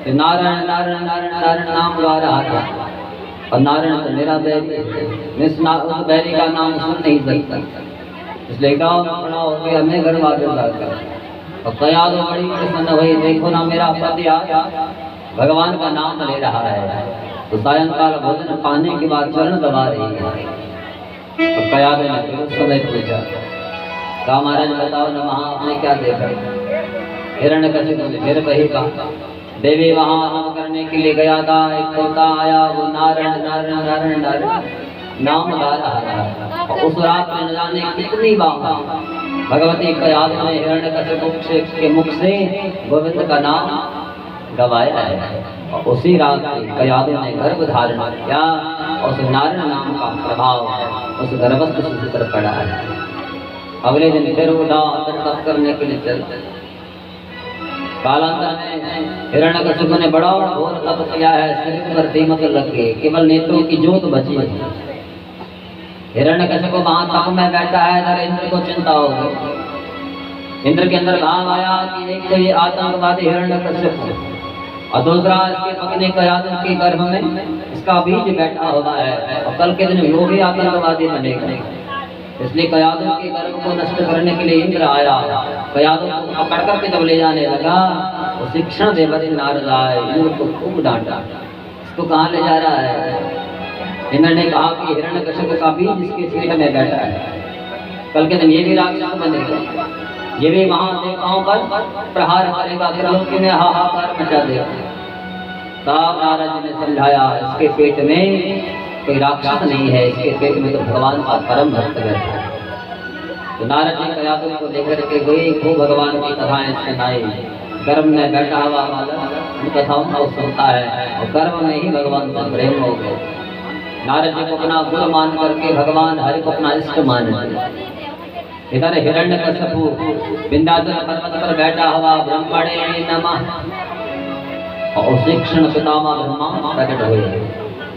तो नारायण नारायण नारायण नारायण नाम गा रहा था, और नारायण तो मेरा बैरी, उस बैरी का नाम सुन नहीं सकता, इसलिए गाँव में खड़ा होकर हमें घर वापस जाकर और कयाद बड़ी प्रसन्न हुई, देखो ना मेरा पति आया भगवान का नाम ले रहा है। तो सायंकाल भोजन पाने के बाद चरण दबा रही है, तो कयाद ने फिर उस समय पूछा, कहा महाराज बताओ न वहाँ आपने क्या देखा? हिरण्यकशिपु ने फिर वही कहा, देवी वहाँ हम करने के लिए गया था, एक तोता आया, वो नारायण नारायण नारायण नारायण नाम गा रहा था, और उस रात में न जाने कितनी बार भगवती कयाद ने हिरण्यकशिपु के मुख से गोविंद का नाम गवाया है। और उसी रात कयाद ने गर्भ धारण किया, और उस नारायण नाम का प्रभाव उस गर्भस्थ शिशु पर पड़ा है। अगले दिन फिर उठा तप करने के लिए चल। कालांतर में हिरण्यकशिपु ने बड़ा घोर तप किया है, शरीर पर दीमक लग गई, केवल नेत्रों की ज्योत बची है। हिरण्यकशिपु वहां तप में बैठा है, इधर इंद्र को चिंता हो गई। इंद्र के अंदर भाव आया कि एक तो ये आतंकवादी हिरण्यकशिपु, और दूसरा इसके पत्नी कयाद के गर्भ में इसका बीज बैठा हुआ है, और कल के दिन वो भी आतंकवादी बनेगा। इसलिए कयादों के गर्भ को नष्ट करने के लिए इंद्र आया। कयादों को पकड़ करके जब ले जाने लगा, वो शिक्षण देवता नारद आए, इंद्र को खूब डांटा, इसको कहाँ ले जा रहा है? इंद्र ने कहा कि हिरण्यकशिपु का बीज इसके पेट में बैठा है, कल के दिन ये भी राक्षस बनेगा, ये भी वहां देवताओं पर प्रहार करेगा, त्रिलोकी में हाहाकार मचा देगा। तब नारद ने समझाया, इसके पेट में कोई राक्षस नहीं है, इसके पेट में तो भगवान का परम भक्त बैठा है। तो नारद जी कयादों को लेकर के गए, खूब भगवान की कथाएं सुनाई। गर्भ में बैठा हुआ बालक उन कथाओं को सुनता है, और गर्भ में ही भगवान से प्रेम हो गए। नारद जी को अपना गुरु मान करके भगवान हरि को अपना इष्ट मान लिया। इधर हिरण्यकशिपु विंध्याचल पर्वत पर बैठा हुआ ब्रह्मणे नमः, और उसी क्षण पितामह ब्रह्मा प्रकट हुए।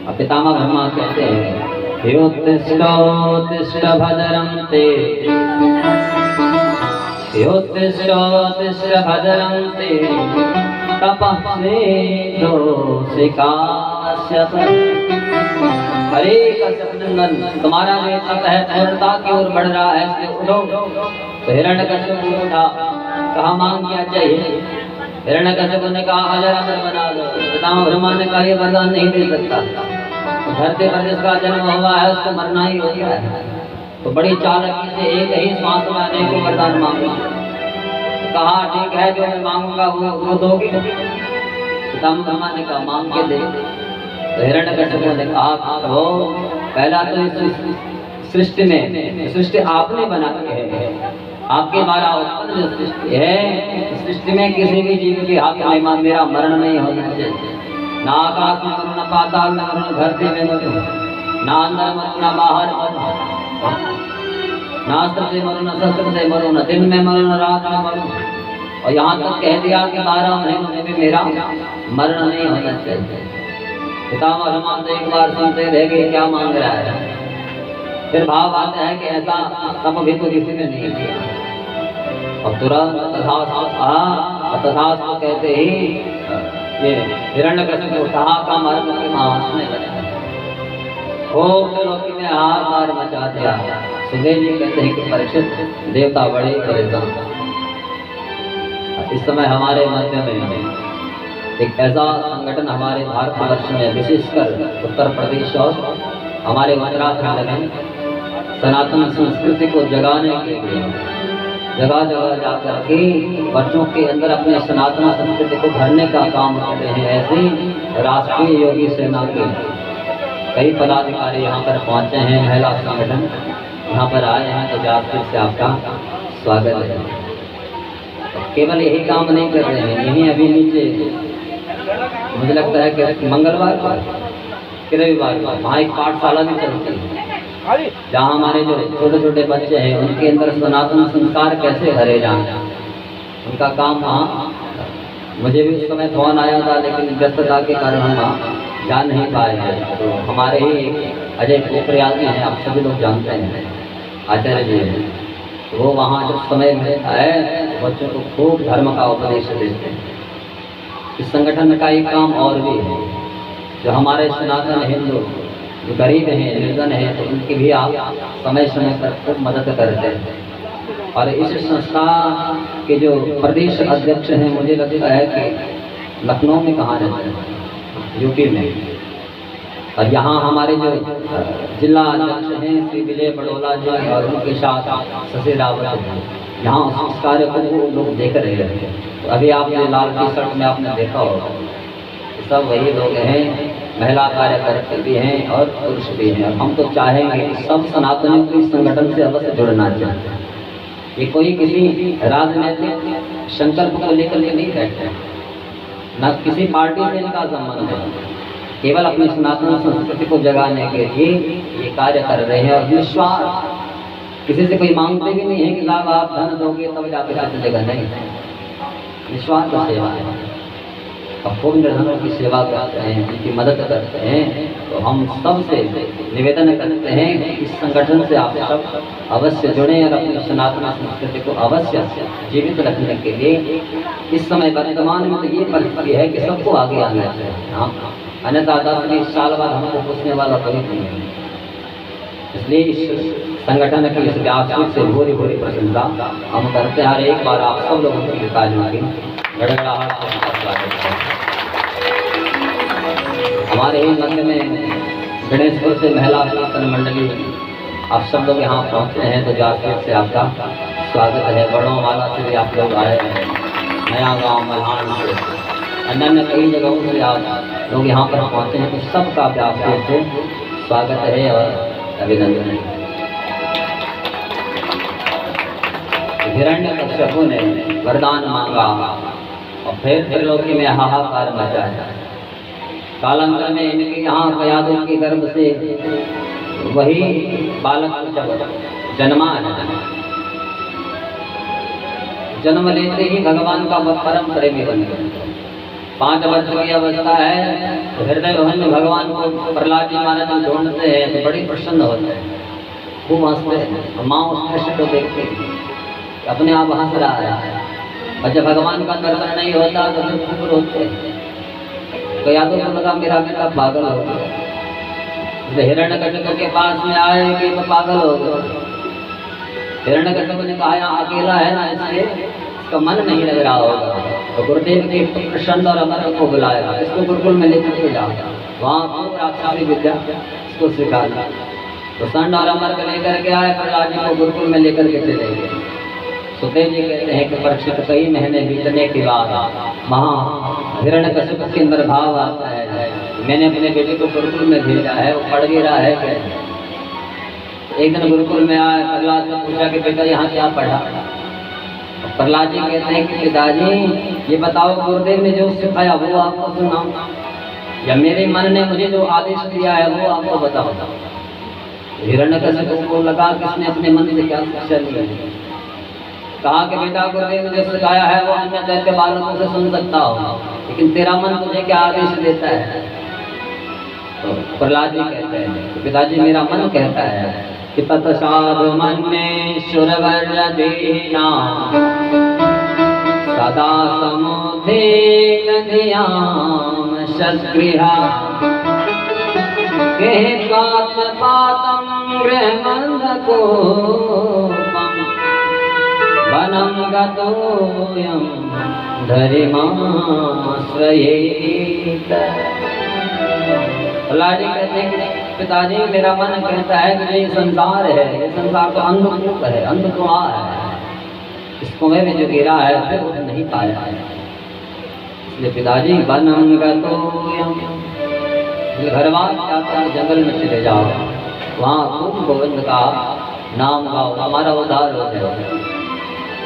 अब पितामह ब्रह्मा कहते हैं, योत्तिष्ठ भद्रं ते, योत्तिष्ठ भद्रं ते, तपस्वी दोषिकाश्यप। हरे कश्यप नंदन, तुम्हारा जो तप है पूर्णता की ओर बढ़ रहा है, इसलिए उठो। तो हिरण्यकशिपु उठा, कहा मांग क्या चाहिए? हिरण्यकशिपु ने कहा हजार अमर बना दो। पितामह ब्रह्मा ने कहा ये वरदान नहीं दे सकता, धरती पर जिसका जन्म हुआ है उसको मरना ही होता है। तो बड़ी चालाकी से एक ही श्वास में अनेकों वरदान मांगा। कहा ठीक है, जो मैं मांगूंगा वो दोगे? पितामह ब्रह्मा ने कहा मांग के दे। तो हिरण्यकशिपु ने कहा तो पहला तो इस सृष्टि में सृष्टि आपने बना के है, आपके द्वारा उत्पन्न जो सृष्टि है, सृष्टि में किसी भी जीव के हाथ में मेरा मरण नहीं होना चाहिए। ना आकाश में मरो, न पाताल में मरो, न धरती में मरो, ना अंदर मरो न बाहर मरो, ना अस्त्र से मरो न शस्त्र से मरो, न दिन में मरो न रात में मरो। और यहाँ तक कह दिया कि 12 महीनों में भी मेरा मरण नहीं होना चाहिए। पितामह ब्रह्मा से एक बार सुनते रह गए क्या मांग रहा है। फिर भाव आता है कि ऐसा तप भी तो किसी ने नहीं किया। और तुरंत तथास्तु कहते ही ये हिरण्यकशिपु कहा का मर्म के महासने लगा, खूब त्रिलोकी में हाहाकार मचा दिया। सुखदेव जी कहते हैं कि परीक्षित देवता बड़े परेशान। इस समय हमारे मध्य में एक ऐसा संगठन हमारे भारतवर्ष में, विशेषकर उत्तर प्रदेश और हमारे उत्तराखंड में सनातन संस्कृति को जगाने के लिए जगह जगह जाकर के बच्चों के अंदर अपने सनातन संस्कृति को भरने का काम कर रहे हैं। ऐसे राष्ट्रीय योगी सेना के कई पदाधिकारी यहाँ पर पहुँचे हैं, महिला संगठन यहाँ पर आए हैं, तो व्यासपीठ से आपका स्वागत है। केवल यही काम नहीं कर रहे हैं, यही अभी नीचे मुझे लगता है कि मंगलवार कि रविवार वहाँ एक पाठशाला भी चलती है, जहाँ हमारे जो छोटे छोटे बच्चे हैं उनके अंदर सनातन संस्कार कैसे भरे जाएं, उनका काम वहाँ। मुझे भी उस समय फोन आया था, लेकिन व्यस्तता के कारण हम वहाँ जा नहीं पाए हैं। तो हमारे ही अजय पोखरियाल जी हैं, आप सभी लोग जानते हैं, आचार्य जी हैं, तो वो वहाँ जब समय मिलता है बच्चों को खूब धर्म का उपदेश देते हैं। इस संगठन का एक काम और भी है, जो हमारे सनातन हिंदू जो गरीब हैं, निर्धन हैं, तो उनकी भी आप समय समय पर खूब मदद करते हैं। और इस संस्था के जो प्रदेश अध्यक्ष हैं, मुझे लगता है कि लखनऊ में कहाँ रहते हैं, यूपी में। और यहाँ हमारे जो जिला अध्यक्ष हैं श्री विजय बड़ोला जी और उनके साथ शशि रावत हैं, यहाँ उस कार्य को वो लोग देख रहे हैं। तो अभी आपने लाल टी शर्ट में आपने देखा होगा, सब वही लोग हैं, महिला कार्यकर्ता भी हैं और पुरुष भी हैं। और हम तो चाहेंगे कि सब सनातनियों को इस संगठन से अवश्य जुड़ना चाहिए। ये कोई किसी राजनीतिक संकल्प को लेकर के नहीं बैठते, न किसी पार्टी से इनका संबंध है, केवल अपनी सनातन संस्कृति को जगाने के लिए ये कार्य कर रहे हैं। और विश्वास किसी से कोई मांगते भी नहीं है कि साहब आप धन दोगे तब जाके चलेगा, नहीं, विश्वास की सेवा है। अब खूब निर्धनों की सेवा करते हैं, उनकी मदद करते हैं। तो हम सबसे निवेदन करते हैं कि इस संगठन से आप सब अवश्य जुड़ें और अपनी सनातन संस्कृति को अवश्य जीवित रखने के लिए इस समय वर्तमान में तो ये परिस्थिति है कि सबको आगे आना चाहिए। हाँ, अन्यथा 10-20 साल बाद हमको पूछने वाला कोई नहीं है। इसलिए इस संगठन की इस व्यासपीठ से भूरी भूरी प्रशंसा हम करते हैं। हर एक बार आप सब लोगों की कार्यों की गड़गड़ाहट से स्वागत है। हमारे ही मंदिर में गणेशपुर से महिला कीर्तन मंडली आप सब लोग यहाँ पहुँचे हैं, तो व्यासपीठ से आपका स्वागत है। बड़ों वाला से भी आप लोग आए हैं, नया गाँव मल्हान से, अन्य कई जगहों से आप लोग यहाँ पर पहुँचे हैं, तो सबका व्यासपीठ से स्वागत है और अभिनंदन है। हिरण्यकश्यप ने वरदान मांगा और फिर त्रिलोकी में हाहाकार मचाया। कालांतर में इनके यहाँ कयादों के गर्भ से वही बालक जब जन्मा है, जन्म लेते ही भगवान का परम प्रेमी बन गया। 5 वर्ष की अवस्था है, तो हृदय रोहन में भगवान को प्रहलाद जी महाराज जब ढूंढते हैं तो बड़ी प्रसन्न होते हैं, खूब हंसते हैं। माँ उस दृश्य को देखते हैं, अपने आप हंस रहा है, और जब भगवान का दर्शन नहीं होता तो फिर खूब रोते हैं। तो यादों को लगा मेरा बेटा पागल हो गया। हिरण्यकश्यप के पास में आए कि मैं पागल हो गया। हिरण्यकश्यप ने कहा यहाँ अकेला है ना, इसलिए इसका मन नहीं लग रहा होगा। तो गुरुदेव के प्रसन्न और अमर को बुलाया, इसको गुरुकुल में लेकर के जाओ, वहाँ खूब राक्षसी विद्या इसको सिखाना। तो षंड और अमर को लेकर के आए, प्रहलाद जी को गुरुकुल में लेकर के चले गए। सुखदेव जी कहते हैं कि परीक्षित कई महीने बीतने के बाद वहाँ हिरण्यकश्यप के अंदर भाव आता है, मैंने अपने बेटे को गुरुकुल में भेजा है, वो पढ़ भी रहा है क्या। एक दिन गुरुकुल में आए, प्रहलाद से पूछा कि बेटा यहाँ क्या पढ़ा। प्रहलाद जी कहते हैं कि पिताजी ये बताओ, गुरुदेव ने जो सिखाया वो आपको सुनाओ, या मेरे मन ने मुझे जो आदेश दिया है वो आपको बताओ। हिरण्यकश्यप को लगा कि इसने अपने मन से क्या शिक्षा ली है। कहा कि बेटा गुरुदेव ने जो सिखाया है वो अन्य दैत्य बालकों से सुन सकता हो, लेकिन तेरा मन तुझे क्या आदेश देता है। तो प्रहलाद जी कहते हैं पिताजी मेरा मन कहता है कि तत्साधु मन्येश्वर दीना सदा समुधेन धियाम सद्गृहा के पातम गृहमंधकोपम वनम गतोयम धरिमाश्रयेत। प्रहलाद जी कहते हैं पिताजी मेरा मन कहता है कि ये संसार है, ये संसार तो अंधकूप है, अंधकुआं है, इस कुएं में जो गिरा है फिर उठ नहीं पाया है। इसलिए पिताजी वनम गतोयम, घरवास जाकर जंगल में चले जाओ, वहाँ खूब गोविंद का नाम गाओ, हमारा उद्धार हो जाएगा।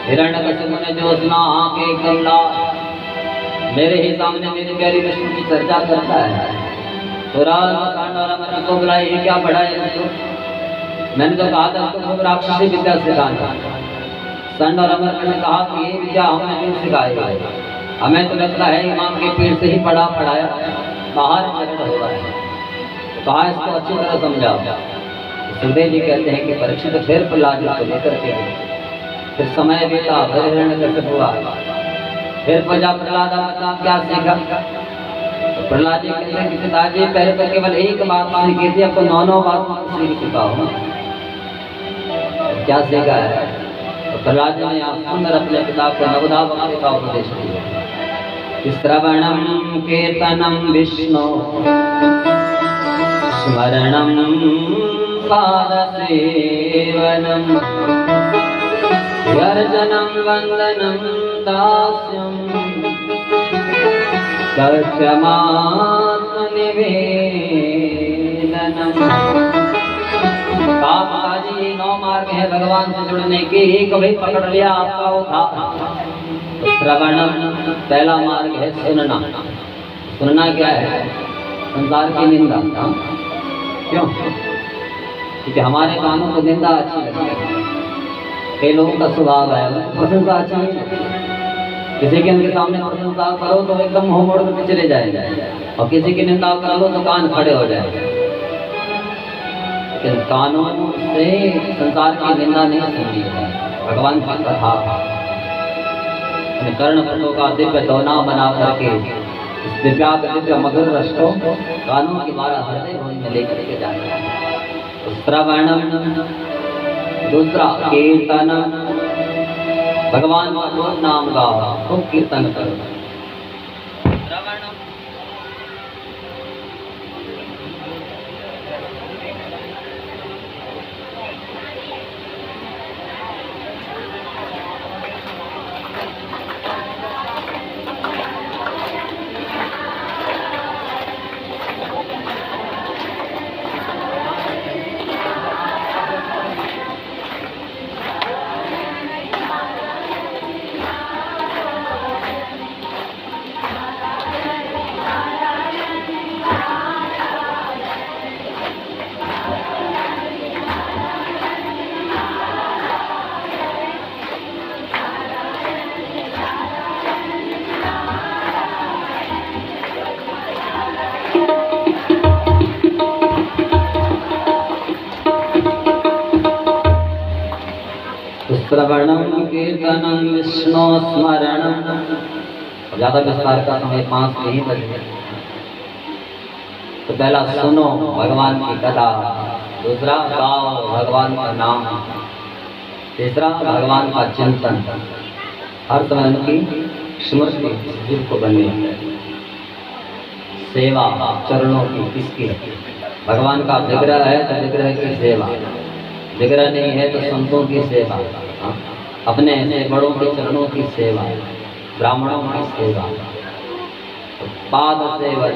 हिरण्यकश्यप ने जो सुना आँख एकदम लाल, मेरे ही सामने मेरे प्यारे विष्णु की चर्चा करता है। तो षंड और अमर को बुलाए, ये क्या पढ़ा है इसको। मैंने तो कहा था उसको खूब राक्षसी विद्या सिखाना। षंड और अमर ने कहा कि ये विद्या हमें नहीं सिखाई, हमें तो लगता है इमाम के पीठ से ही पढ़ाया बाहर चलता हुआ है। तो कहा इसको अच्छी तरह समझाओ। सुखदेव जी कहते हैं कि परीक्षित फिर प्रहलाद जी को लेकर के फिर समय बीता, फिर हिरण्यकश्यप हुआ, फिर प्रजा प्रहलाद मतलब क्या सीखा? तो प्रहलाद जी कहते हैं कि पिताजी पहले तो केवल एक बात सीखी थी, अब तो 9 बात सीख चुका हूँ। क्या सीखा है? तो प्रहलाद जी ने आप सुंदर अपने पिता को नवधा भक्ति का उपदेश दिया। श्रवणम कीर्तनम विष्णु स्मरणम पाद सेवनम गर्जनम वंदनम दास्यम सत्यमात्मनिवेदनम। पिताजी 9 मार्ग है भगवान से जुड़ने के, एक भी पकड़ लिया आपका वो था। तो श्रवणम पहला मार्ग है सुनना। सुनना क्या है? संसार की निंदा। क्यों? क्योंकि हमारे कानों को निंदा अच्छी लगती है। कई लोगों का स्वभाव है प्रशंसा अच्छा नहीं लगती। किसी के उनके सामने प्रशंसा करो तो एकदम मुंह मोड़ के चले जाएगा, और किसी की निंदा कर लो तो कान खड़े हो जाएंगे। लेकिन कानों से संसार की निंदा नहीं सुननी है। भगवान की कथा कर्ण खंडों का दिव्य दोना बना करके इस दिव्य मधुर रस को कानों के द्वारा हृदय भवन में लेकर के जाना है। श्रवणम, दूसरा कीर्तन, भगवान का नाम गाओ, खूब कीर्तन करो। श्रवणम कीर्तनम विष्णु स्मरणम। ज्यादा विस्तार का समय 5 नहीं बजे। तो पहला सुनो भगवान की कथा, दूसरा गाओ भगवान का नाम, तीसरा भगवान का चिंतन, हर समय उनकी स्मृति जीव को बनी है। सेवा चरणों की किसकी? भगवान का विग्रह है तो विग्रह की सेवा, विग्रह नहीं है तो संतों की सेवा, अपने ऐसे बड़ों के चरणों की सेवा, ब्राह्मणों की सेवा, पाद सेवन,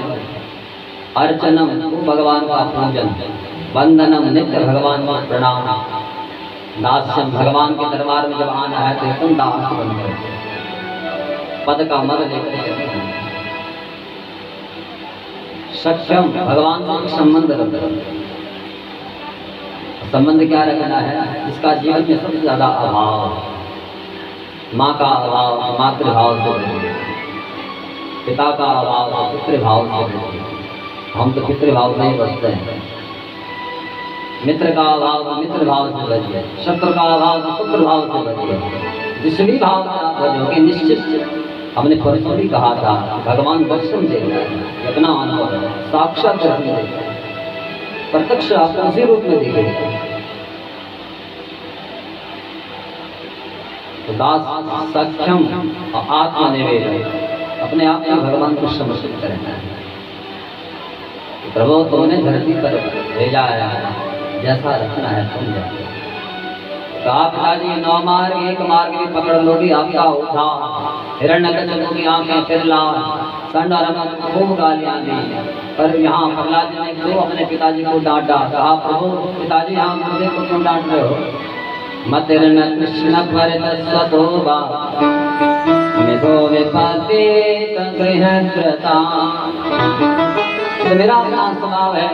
अर्चनम भगवान का पूजन, वंदनम नित्य भगवान का प्रणाम, दास्यम भगवान के दरबार में जब आना है तो तुम दास बनकर पद का मद लेकर, सक्षम भगवान का संबंध रखना। संबंध क्या रखना है? जिसका जीवन में सबसे ज्यादा अभाव, माँ का अभाव मातृभाव से, पिता का अभाव पितृभाव से, हम तो पितृभाव से ही बचते हैं। मित्र का अभाव मित्र भाव से बचिए, शत्रु का अभाव शत्रु भाव से बचिए। जिस भी भाव से आप बचोगे निश्चित, हमने परसों भी कहा था भगवान दर्शन देगा, अपना अनुभव साक्षात दर्शन देगा, प्रत्यक्ष आपको उसी रूप में दिखेगा। तो दास सक्षम और आत्मनिवेदन, अपने आप में भगवान को समर्पित करना है। प्रभु तुमने धरती पर भेजा है, जैसा रखना है तुम जाओ। तो आप पिताजी 9 मार्ग, एक मार्ग भी पकड़ लोगी आपका उठा। हिरण्यकश्यप की आंखें फिर लाल, संड और खूब गालियां दी। पर यहाँ प्रहलाद जी ने क्यों अपने पिताजी को डांटा? कहा प्रभु पिताजी यहाँ मुझे को क्यों डांट रहे हो? मतिर्न कृष्ण परितस्वतोबा मिथो विपत्ति गृहकृता। तो मेरा अपना स्वभाव है,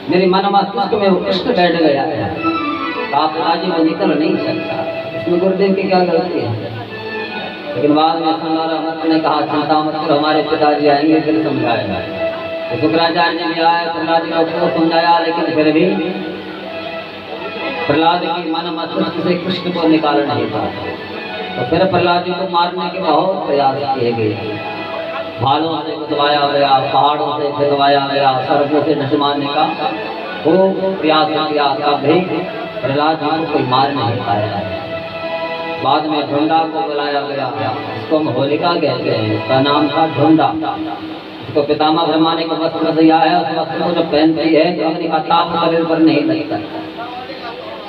मेरी मन मस्तिष्क में कृष्ण बैठ गया है। आप पिताजी वो निकल नहीं सकता, इसमें गुरुदेव की क्या गलती है? लेकिन बाद में संगारा ने कहा चिंता मत करो, हमारे पिताजी आएंगे फिर समझाएगा। तो शुक्राचार्य जी भी आए, प्रहलाद जी को समझाया, लेकिन फिर भी प्रहलाद की मन मस्तिष्क से कृष्ण को निकाल नहीं पाता। तो फिर प्रहलाद जी को मारने के बहुत प्रयास किए गए। भालों से कुतवाया गया, पहाड़ों से फिरवाया गया, सर्पों से डस मारने का खूब प्रयास किया, तब भी प्रहलाद जी को कोई मार नहीं पाया। बाद में ढूंढा को बुलाया गया, इसको हम होलिका कहते हैं, इसका नाम था ढूंढा। इसको पितामह ब्रह्मा ने वस्त्र दिया है, उस वस्त्र को जब पहनती है तो अग्नि का ताप शरीर पर नहीं लगता।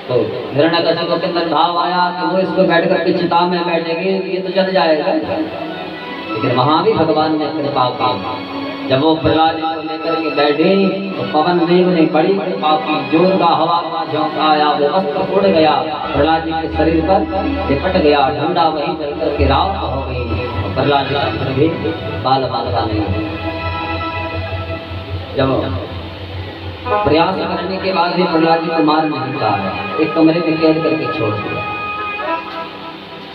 तो हिरण्यकशिपु के अंदर भाव आया कि वो इसको बैठ करके चिता में बैठेगी, ये तो जल जाएगा। लेकिन वहां भी भगवान ने कृपा की। जब वो प्रहलाद जी को लेकर के बैठे तो पवन वेग ने बड़ी काफी जोर का हवा का झोंका आया, वो वस्त्र उड़ गया, प्रहलाद जी के शरीर पर लिपट गया, ढूंढा वहीं चल करके राख हो गई। प्रहलाद जी का फिर भी बाल बालका नहीं हुआ। जब प्रयास करने के बाद भी प्रहलाद जी को मार नहीं पाया, एक कमरे में कैद करके छोड़ दिया।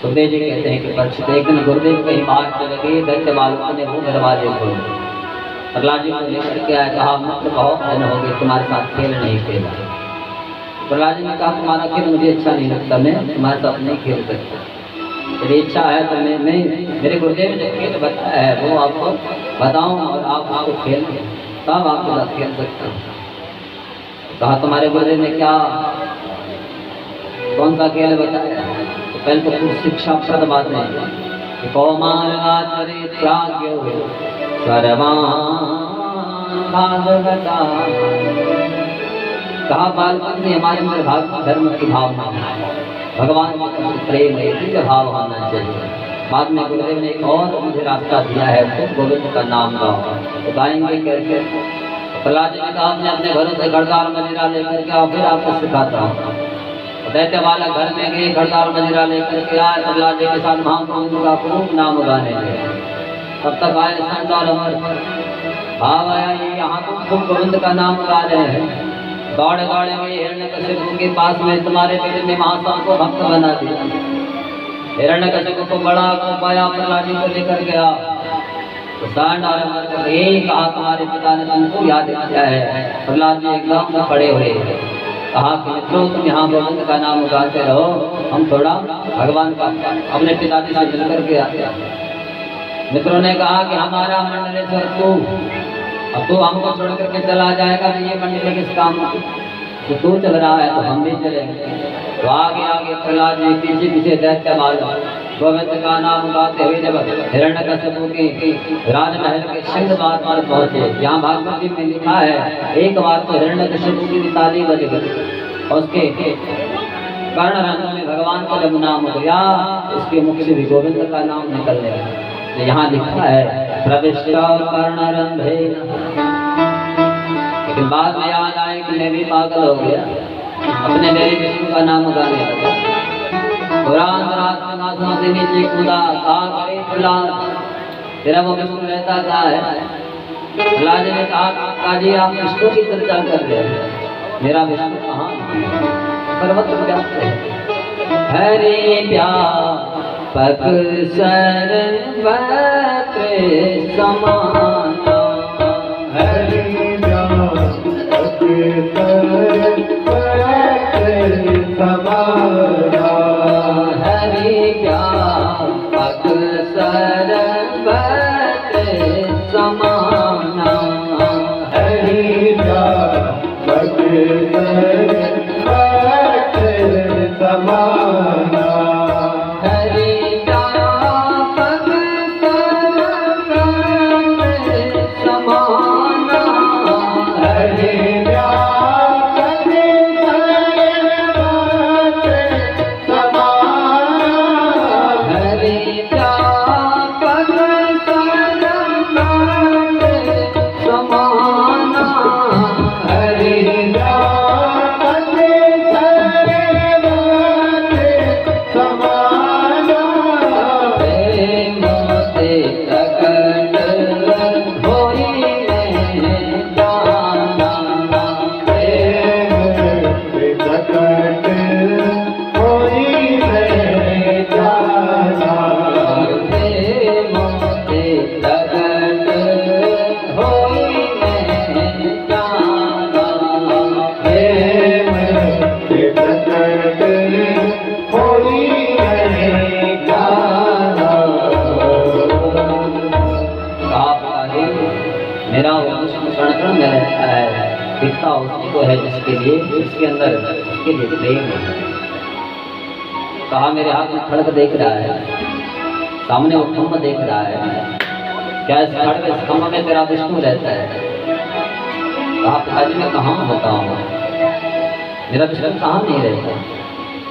सुखदेव जी कहते हैं कि परीक्षित एक दिन गुरुदेव कहीं बाहर चले गए, दैत्य बालकों ने वो दरवाजे खोले। प्रहलाद जी को लेकर के आया, कहा मित्र बहुत दिन हो गए तुम्हारे साथ खेल नहीं खेला। प्रहलाद जी ने कहा तुम्हारा खेल मुझे अच्छा नहीं लगता, मैं तुम्हारे साथ नहीं खेल सकता। यदि इच्छा है तो मैं मेरे गुरुदेव ने खेल बताया है वो आपको बताऊं और आप आपको खेल तब आपके साथ खेल सकते हैं। कहा तुम्हारे गुरुदेव ने क्या कौन सा खेल बताया? तो पहले तो कुछ शिक्षा प्रद बातें, कौमार चरित्राज्ञो सर्वान् भागवता। कहा बालपन में हमारे अंदर भाग धर्म की भावना, भगवान का प्रेम है, भाव होना चाहिए। बाद में गुरुदेव ने एक और मुझे रास्ता दिया है, तो गोविंद का नाम गाओ। तो गाएंगे कैसे? प्रहलाद जी ने कहा मैं अपने घरों से घड़दार मदिरा लेकर के आओ, फिर आपको सिखाता हूँ। दैत्य वाला घर में गए, घड़दार मदिरा लेकर के आए, प्रहलाद जी के साथ महाप्रभु का खूब नाम गाने लगे। तब तक आए संत और अमर भाव आया, ये यहाँ तो खूब गोविंद का नाम गा रहे हैं। दौड़े दौड़े गए हिरण्यकशिपु के पास में, तुम्हारे बेटे ने महासाव को भक्त बना दिया। हिरण्यकशिपु को बड़ा को पाया, प्रहलाद जी को लेकर गया। तो सांड और अमर को यही कहा तुम्हारे पिता ने तुमको याद किया है। प्रहलाद जी एकदम खड़े हुए, कहा कि मित्रों तुम यहाँ गोविंद का नाम गाते रहो, हम थोड़ा भगवान का अपने पिताजी से मिल करके आते। मित्रों ने कहा कि हमारा मंडलेश्वर तू, अब तू हमको छोड़ करके चला जाएगा तो ये मंडल किस काम की? तो तू चल रहा है तो हम भी चलेंगे। तो आगे आगे प्रहलाद जी, पीछे पीछे दैत्य बालक गोविंद का नाम गाते हुए जब हिरण्यकशिपु की राजमहल के सिंह द्वार पर पहुंचे। यहाँ भागवत जी में लिखा है एक बार तो हिरण्यकशिपु की ताली बज गई, उसके कर्ण रंग में भगवान का जब नाम हो गया, इसके मुख से भी गोविंद का नाम निकलने लगा। तो यहाँ लिखा है प्रविष्ट कर्ण रंध्रे, लेकिन बाद में याद आए कि मैं भी पागल हो गया, अपने मेरे विष्णु का नाम गाने लगा। सिंहासन से नीचे कूदा, कहा करे प्रहलाद तेरा वो विष्णु रहता क्या है? प्रहलाद जी ने कहा काजी आप विष्णु की चर्चा कर रहे हैं, मेरा विष्णु कहाँ? सर्वत्र व्याप्त है। हरे व्यापक सर्वत्र समाना, हरे व्यापक सर्वत्र समाना, हरे व्यापक सर्वत्र समाना, हरे व्यापक सर्वत्र समाना, हरे व्यापक सर्वत्र समाना, हरे व्यापक सर्वत्र समाना, हरे व्यापक सर्वत्र समाना, हरे व्यापक मेरा वो कृष्ण कण में रहता है, दिखता उसी को है जिसके लिए, जिसके अंदर उसके लिए प्रेम है। कहा मेरे हाथ में खड़ग देख रहा है, सामने वो खम्भ देख रहा है, क्या इस खड़ग इस खम्भ में तेरा विष्णु रहता है? कहा पिताजी मैं कहाँ होता हूँ, मेरा विष्णु कहाँ नहीं रहता।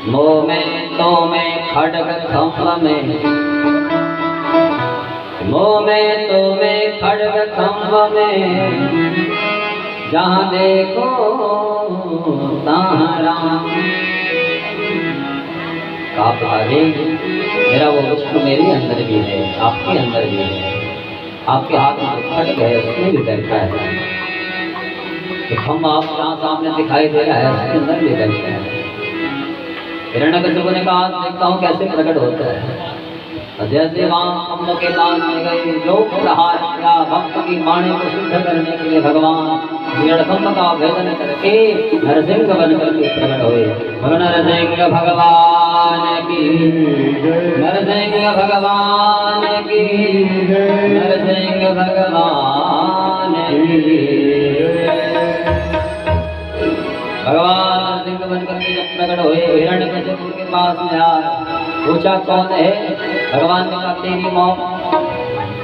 मोह में तो मैं खड़ग खम्भ में, मोह में तो मैं खड़ग खम्भ में, जहाँ देखो तहाँ राम। कहा पिताजी मेरा वो विष्णु मेरे अंदर भी है, आपके अंदर भी है, आपके हाथ में खड़ग है उसमें भी बैठा है, तो हम आप जहाँ सामने दिखाई दे रहा है उसके अंदर भी बैठा है। हिरण्यकशिपु ने कहा देखता हूँ कैसे प्रकट होता है। जैसे वहाँ खम्भ के पास में गए, जो प्रहार किया भक्त की वाणी को शुद्ध करने के लिए भगवान खम्भ का भेदन करके नरसिंह बन करके प्रकट हुए। नरसिंह भगवान की, नरसिंह भगवान की, नरसिंह भगवान की। भगवान नरसिंह बन करके जब प्रकट हुए, हिरण्यकशिपु के पास में आया, पूछा कौन है? भगवान ने कहा तेरी मौत।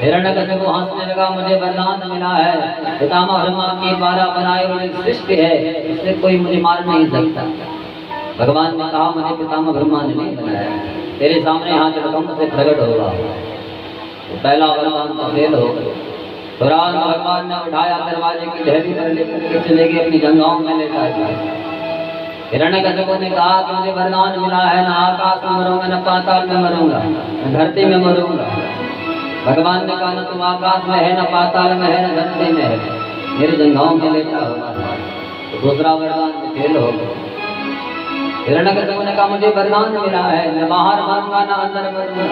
हिरण्यकशिपु हंसने लगा, मुझे वरदान मिला है, पितामह ब्रह्मा के द्वारा बनाए हुए सृष्टि है, इससे कोई मुझे मार नहीं सकता। भगवान ने कहा मुझे पितामह ब्रह्मा ने नहीं बनाया, तेरे सामने यहाँ जलकंभ से प्रकट होगा। तो पहला वरदान तो फेल हो गया। तुरंत भगवान ने उठाया, दरवाजे की ढेरी पर लेकर के चले गए, अपनी गंगाओं में लेटा दिया। हिरण्यकशिपु ने कहा कि मुझे वरदान मिला है, न आकाश में मरूंगा, न पाताल में मरूंगा, न धरती में मरूंगा। भगवान ने कहा न तुम आकाश में है, न पाताल में है, न धरती में है, मेरे गंगाओं में लेटा होगा। तो दूसरा वरदान फेल हो गया। हिरण्यकशिपु ने कहा मुझे वरदान मिला है, न बाहर मरूंगा, न अंदर मरूंगा।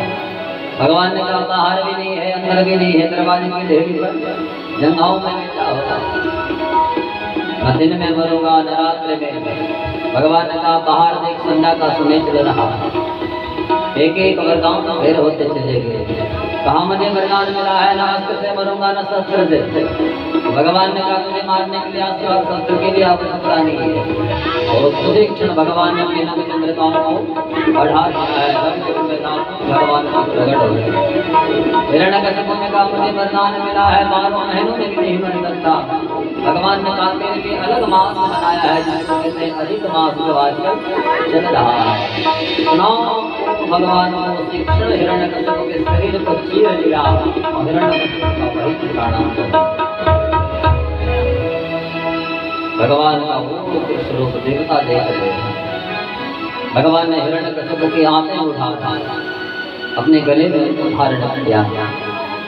भगवान ने कहा बाहर भी नहीं है, अंदर भी नहीं है, दरवाजे की ढेरी पर गंगाओं में लेटा होगा, न दिन में मरूंगा, न रात्रि में। भगवान ने कहा बाहर देख संध्या का समय चल रहा। एक एक वरदान तो फेर होते चले गए। कहा मुझे वरदान मिला है, न अस्त्र से मरूंगा, न शस्त्र से। भगवान ने कहा तुझे मारने के लिए अस्त्र और शस्त्र के लिए आवश्यकता नहीं है। और उसी क्षण भगवान ने अपने नव चंद्रकाओं को बढ़ा दिया है, भगवान का प्रकट हो गया। हिरण्यकशिपु ने कहा मुझे वरदान मिला है, 12 महीनों में भी नहीं मर सकता। भगवान ने कहा तेरे लिए अलग मास बनाया है, जिसको कहते हैं अधिक मास, जो आजकल चल रहा है। भगवान ने उसी क्षण हिरण्यकशिपु के शरीर को चीर लिया और हिरण्यकशिपु का वही ठिकाना भगवान का वो स्वरूप देवता देख रहे हैं। भगवान ने हिरण्यकशिपु की आंखें उठा अपने गले में धारण किया।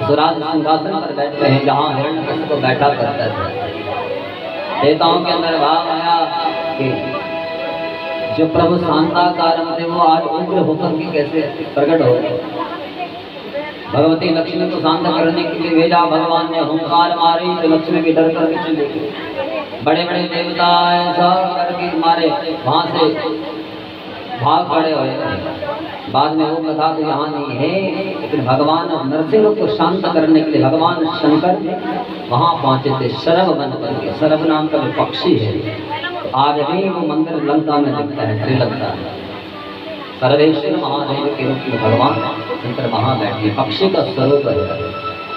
सुराज सिंहासन पर बैठते हैं जहाँ हिरण्यकशिपु बैठा करता था। देवताओं के अंदर भाव आया कि जो प्रभु शांताकारम थे वो आज उग्र होकर के कैसे प्रकट हो गए। भगवती लक्ष्मी को शांत करने के लिए भेजा भगवान ने, हुंकार मारी तो लक्ष्मी भी डर करके चले गए। बड़े बड़े देवता ऐसा करके मारे, वहां से भाग खड़े हुए। बाद में वो कथा तो यहाँ नहीं है, लेकिन भगवान नरसिंह को शांत करने के लिए भगवान शंकर वहां पहुंचे थे शरभ बन करके। शरभ नाम का जो पक्षी है, आज भी वो मंदिर लंका में दिखता है, श्रीलंका में। सर्वेश्वर महादेव के रूप में भगवान शंकर वहां बैठे, पक्षी का स्वरूप है।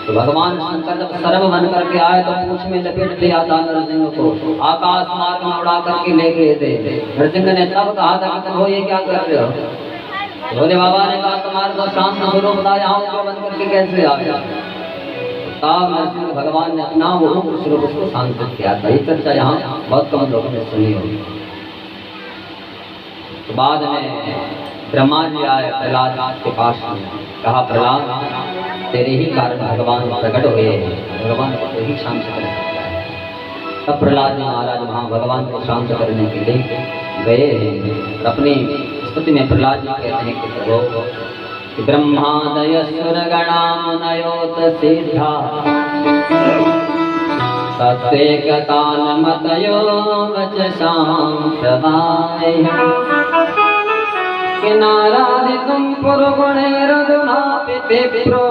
तो भगवान शंकर जब शरभ बन करके आए तो पूंछ में लपेट दिया था नरसिंह को, आकाश मार्ग में उड़ा करके ले गए थे। नरसिंह ने तब कहा था कि तुम ये क्या कर रहे हो? भोले बाबा ने कहा तुम्हारे को शांत स्वरूप था, यहाँ ऊपर बन करके कैसे आ गया? तब नरसिंह भगवान ने अपना वो स्वरूप उसको शांत किया था। ये चर्चा यहाँ बहुत कम लोगों ने सुनी होगी। तो बाद में ब्रह्मा जी आए प्रहलाद के पास, कहा प्रहलाद तेरे ही कारण भगवान प्रकट हुए, भगवान को तो ही शांत कर सकता है। तब प्रहलाद जी महाराज वहाँ भगवान को शांत करने के लिए गए हैं। अपनी स्तुति में प्रहलाद जी कहते हैं कि प्रभु ब्रह्मादय सुर गणामनयोत सिद्धा सत्वेकतान मतयो वचसां प्रवाय कि नाराधितुं पुरुगुणैरधुनापि विप्रो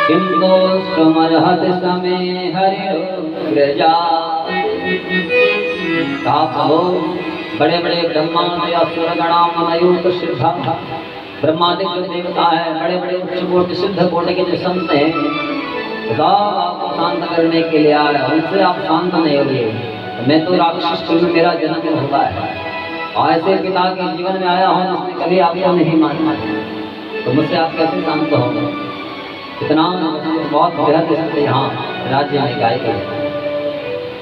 किंतु सुमरहत समय हरिजा बड़े बड़े ब्रह्मादि असुर गणाम अयूत सिद्धा ब्रह्मादि जो देवता है बड़े बड़े उच्च कोटि सिद्ध कोटि के जो संत हैं आपको शांत करने के लिए आया उनसे आप शांत नहीं हुए मैं तो राक्षस कुल में मेरा जन्म हुआ है और ऐसे पिता के जीवन में आया हूँ जिसने कभी आपको नहीं माना तो मुझसे आप कैसे शांत होंगे इतना बहुत बेहद स्थिति यहाँ राज्य में गाय गई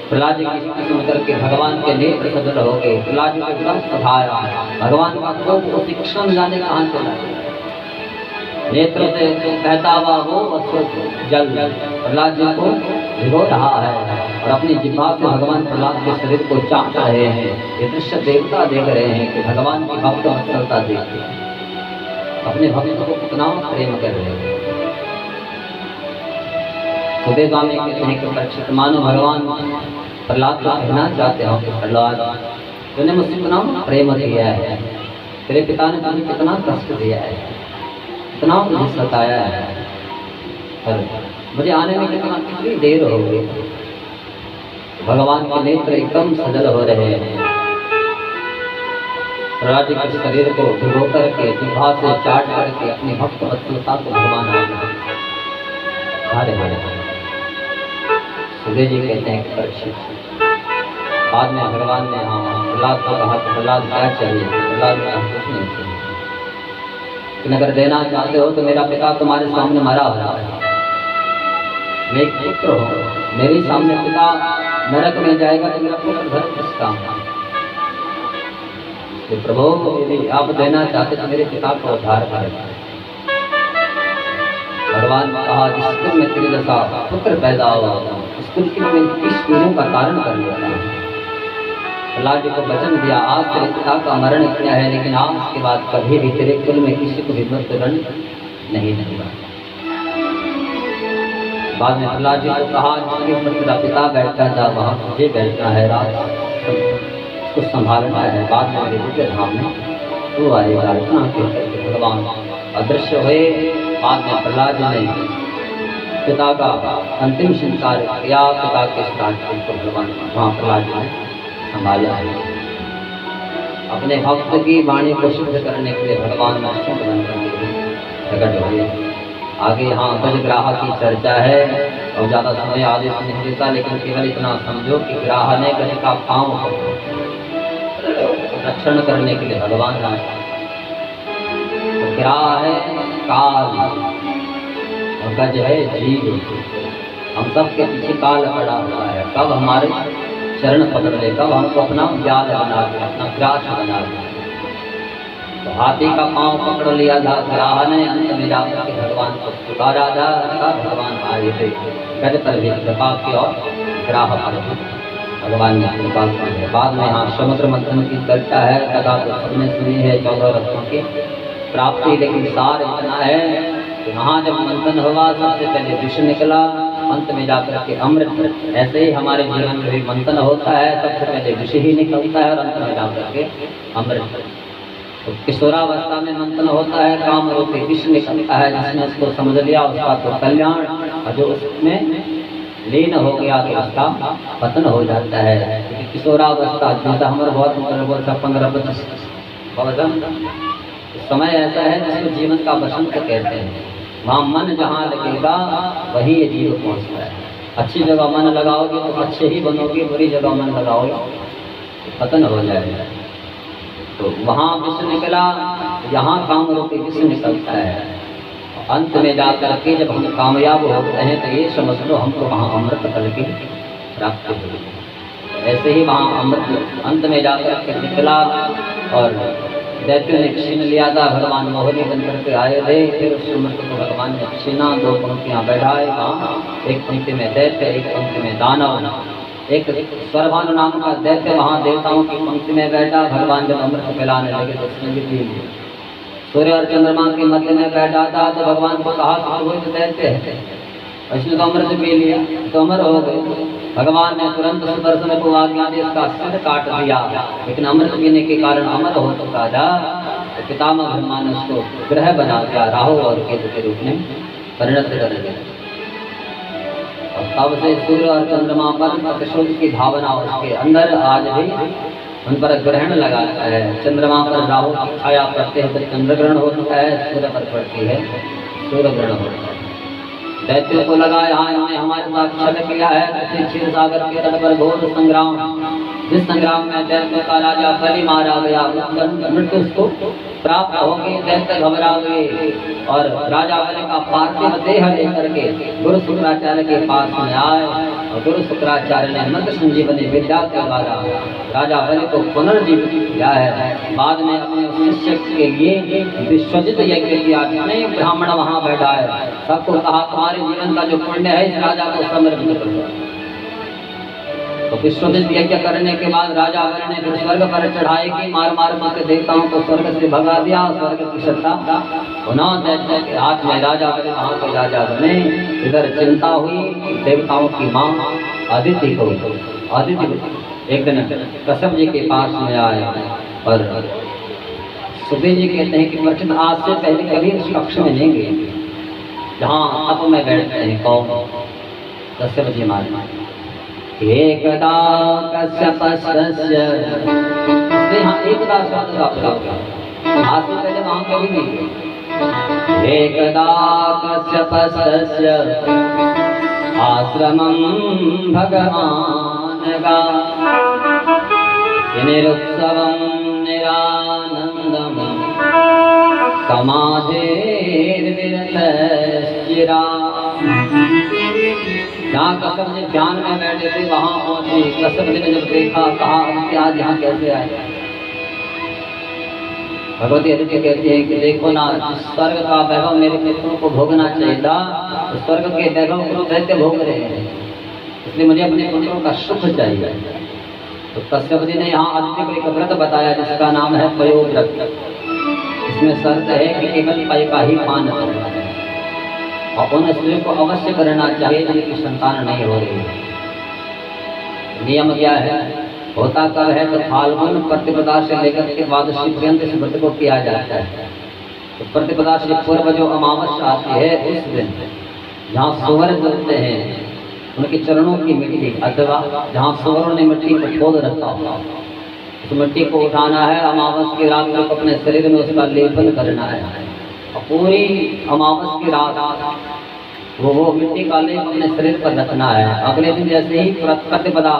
प्रहलाद जी की स्थिति सुन करके भगवान के नेत्र सजल हो गए प्रहलाद जी को एकदम सधाया भगवान का कोप को शिक्षण जाने कहाँ चला नेत्र से बहता हुआ वो जल प्रहलाद जी को भिगो रहा है और अपनी जिह्वा से भगवान प्रहलाद के शरीर को चाट रहे हैं ये दृश्य देवता देख रहे हैं कि भगवान की भक्त वत्सलता देखते हैं अपने भक्त को कितना प्रेम कर रहे हैं सुखदेव स्वामी कहते हैं कि परीक्षित मानो भगवान प्रहलाद को कहना चाहते हो कि प्रहलाद तूने मुझसे कितना प्रेम किया है तेरे पिता ने तुझे कितना कष्ट दिया है कितना मुझे सताया है और मुझे आने में कितनी देर हो गई भगवान के नेत्र एकदम सजल हो रहे हैं प्रहलाद जी के शरीर को भिगो करके जिह्वा से चाट करके अपनी भक्त वत्सलता को भगवान आ रहे हैं सुखदेव जी कहते हैं कि परीक्षित बाद में भगवान ने हाँ प्रहलाद को कहा कि प्रहलाद क्या चाहिए प्रहलाद ने कुछ नहीं चाहिए लेकिन अगर देना चाहते हो तो मेरा पिता तुम्हारे सामने मरा हुआ है मैं एक पुत्र हूँ मेरे सामने पिता नरक में जाएगा तो मेरा पुत्र घर किस काम तो प्रभु यदि आप देना चाहते तो मेरे पिता का उद्धार करेगा भगवान ने कहा जिस कुल में तेरी दशा पुत्र पैदा हुआ उस कुल के लिए इस पीढ़ियों का कारण कर लेता है प्रहलाद जी को वचन दिया आज तेरे पिता का मरण किया है लेकिन आज के बाद कभी भी तेरे कुल में किसी को भी मृत्युदंड नहीं होगा बाद में प्रहलाद जी को कहा जिसके ऊपर तेरा पिता बैठा था वहाँ तुझे बैठना है राज उसको संभालना है बाद में मेरे दिव्य धाम में तो आएगा इतना कहकर भगवान अदृश्य हुए बाद में प्रहलाद जी ने पिता का अंतिम संस्कार किया पिता के श्राद्ध को भगवान वहाँ प्रहलाद जी ने संभाला है अपने भक्त की वाणी को शुद्ध करने के लिए भगवान ने शुद्ध बन करके प्रकट हुए आगे यहाँ गजग्राह की चर्चा है और ज़्यादा समय आदेश नहीं देता लेकिन केवल इतना समझो कि ग्राह ने गज का पाँव रक्षण करने के लिए भगवान आए तो ग्राह है काल और गज है जीव हम सब के पीछे काल पड़ा हुआ है कब हमारे चरण पकड़ ले कब हमको अपना व्याल बना दे अपना ग्रास बना दे तो हाथी का पांव पकड़ लिया था ग्राह ने अंत में जाकर के भगवान को पुकारा था भगवान आए थे गज पर भी कृपा की और ग्राह पर भी भगवान ने कृपा की बाद में यहाँ समुद्र मंथन की चर्चा है कथा तो सबने सुनी है 14 रत्नों की प्राप्ति लेकिन सार इतना है कि वहाँ जब मंथन हुआ सबसे पहले विष निकला अंत में जाकर के अमृत ऐसे ही हमारे जीवन में भी मंथन होता है सबसे पहले विष ही निकलता है और अंत में जाकर के अमृत तो किशोरावस्था में मंथन होता है काम रूपी विष निकलता है जिसने उसको समझ लिया उसका तो कल्याण और जो उसमें लीन हो गया तो उसका पतन हो जाता है किशोरावस्था जो हमारे बहुत 15-25 समय ऐसा है जिसको जीवन का बसंत कहते हैं वहाँ मन जहाँ लगेगा वही ये जीव पहुँचता है अच्छी जगह मन लगाओगे तो अच्छे ही बनोगे बुरी जगह मन लगाओगे तो पतन हो जाएगा तो वहाँ विष निकला यहाँ काम रूपी विष निकलता है अंत में जाकर के जब हम कामयाब होते हैं तो ये समझ लो हमको वहाँ अमृत फल की प्राप्ति हुई ऐसे ही वहाँ अमृत अंत में जाकर के निकला और दैत्य ने छीन लिया था भगवान मोहनी बन करके आए थे फिर उस अमृत को भगवान ने छीना 2 पंक्तियाँ बैठाए वहाँ एक पंक्ति में दैत्य एक पंक्ति में दानव एक स्वरभानु नाम का दैत्य वहाँ देवताओं की पंक्ति में बैठा भगवान जब अमृत फैलाने लगे तो उसने भी पी लिया सूर्य और चंद्रमा के मध्य में बैठा था तो भगवान को कहा कि वही तो दैत्य है उसने तो अमृत पी लिया तो अमर हो गए भगवान ने तुरंत सुदर्शन को आज्ञा दी इसका सिर काट दिया लेकिन अमृत पीने के कारण अमर हो चुका था तो पितामह ब्रह्मा ने उसको ग्रह बना दिया राहु और केतु के रूप में परिणत कर दिया तब से सूर्य और चंद्रमा पर प्रतिशोध की भावना उसके अंदर आज भी उन पर ग्रहण लगाता है। चंद्रमा पर राहु की छाया पड़ते है तो चंद्र ग्रहण होता है, सूर्य पर पड़ती है सूर्य ग्रहण होता है। दैत्यों को लगा यहाँ इन्होंने हमारे साथ छल किया है। क्षीर सागर के तट पर घोर संग्राम, जिस संग्राम में दैत्यों का राजा बलि मारा गया, मृत्यु उसको प्राप्त हो गई। दैत्य घबरा गए और राजा बलि का पार्थिव देह लेकर के गुरु शुक्राचार्य के पास में आए और गुरु शुक्राचार्य ने मंत्र संजीवनी विद्या के द्वारा राजा बलि को पुनर्जीवित किया है। बाद में अपने शिष्य के लिए विश्वजित यज्ञ किया, जितने ब्राह्मण वहां बैठा है सबको कहा तुम्हारे जीवन का जो पुण्य है इस राजा को समर्पित करो। तो विश्वजित यज्ञ करने के बाद राजा बलि ने फिर स्वर्ग पर चढ़ाई की, मार मार के देवताओं को स्वर्ग से भगा दिया। स्वर्ग की सत्ता पुनः दैत्यों के हाथ में। राजा बलि वहां के राजा बने। इधर चिंता हुई देवताओं की मां अदिति को। अदिति एक दिन कश्यप जी के पास में आए और सुबह जी कहते हैं कि परीक्षित आज से पहले कभी उस कक्ष में नहीं गए जहाँ तप में बैठते हैं। कौन? कश्यप जी महाराज। एकदा कश्यपस्य, इसलिए हाँ एकदा शब्द का प्रयोग किया, आज से पहले वहां कभी नहीं गए। एकदा कश्यपस्य आश्रमं भगवान गा, निरुत्सवं निरानंदं समाधिर्विरतश्चिरा। जहाँ कश्यप जी ध्यान में बैठे थे वहां पहुंचे। कश्यप जी ने जब देखा कहा क्या यहाँ कैसे आए? भगवती अदिति कहती है कि देखो ना, स्वर्ग का वैभव मेरे मित्रों को भोगना चाहिए था, तो स्वर्ग के वैभव को दैत्य भोग रहे हैं, इसलिए मुझे अपने पुत्रों का सुख चाहिए। तो कश्यप जी ने यहाँ अदिति को एक व्रत बताया जिसका नाम है पयो व्रत। इसमें शर्त है कि केवल पय का ही पान करना है और उन स्त्रियों को अवश्य करना चाहिए जिनकी संतान नहीं हो रही है। नियम क्या है? होता कब है तो फाल्गुन प्रतिपदा से लेकर के द्वादशी पर्यंत इस व्रत को किया जाता है। तो प्रतिपदा से पूर्व जो अमावस्या आती है उस दिन जहाँ सुवर जलते हैं उनके चरणों की मिट्टी अथवा जहाँ सुवरों ने मिट्टी को खोद रखा हुआ उस मिट्टी को उठाना है। अमावस की रात को अपने शरीर में उसका लेपन करना है और पूरी अमावस की रात वो मिट्टी का लेप अपने शरीर पर रखना है। अगले दिन जैसे ही प्रतिपदा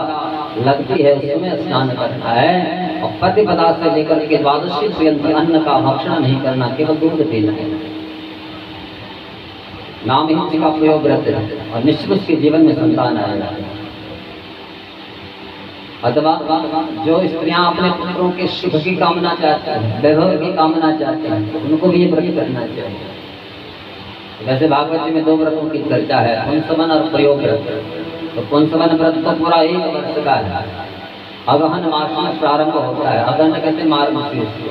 लगती है उसमें स्नान करना है और प्रतिपदा से लेकर के द्वादशी पर्यंत अन्न का भक्षण नहीं करना, केवल दूध पीना है। नाम ही इसका प्रयोग रहते हैं और निश्चित उसके जीवन में संतान आएगा। अथवा जो स्त्रियां अपने पुत्रों के सुख की कामना चाहती हैं, वैभव की कामना चाहती हैं, तो उनको भी ये व्रत करना चाहिए। वैसे भागवत जी में दो व्रतों की चर्चा है, पुंसवन और प्रयोग व्रत। तो पुंसवन व्रत तो पूरा एक वर्ष का है, अगहन मास में प्रारंभ होता है। अगहन कहते हैं मार्गशीर्ष को,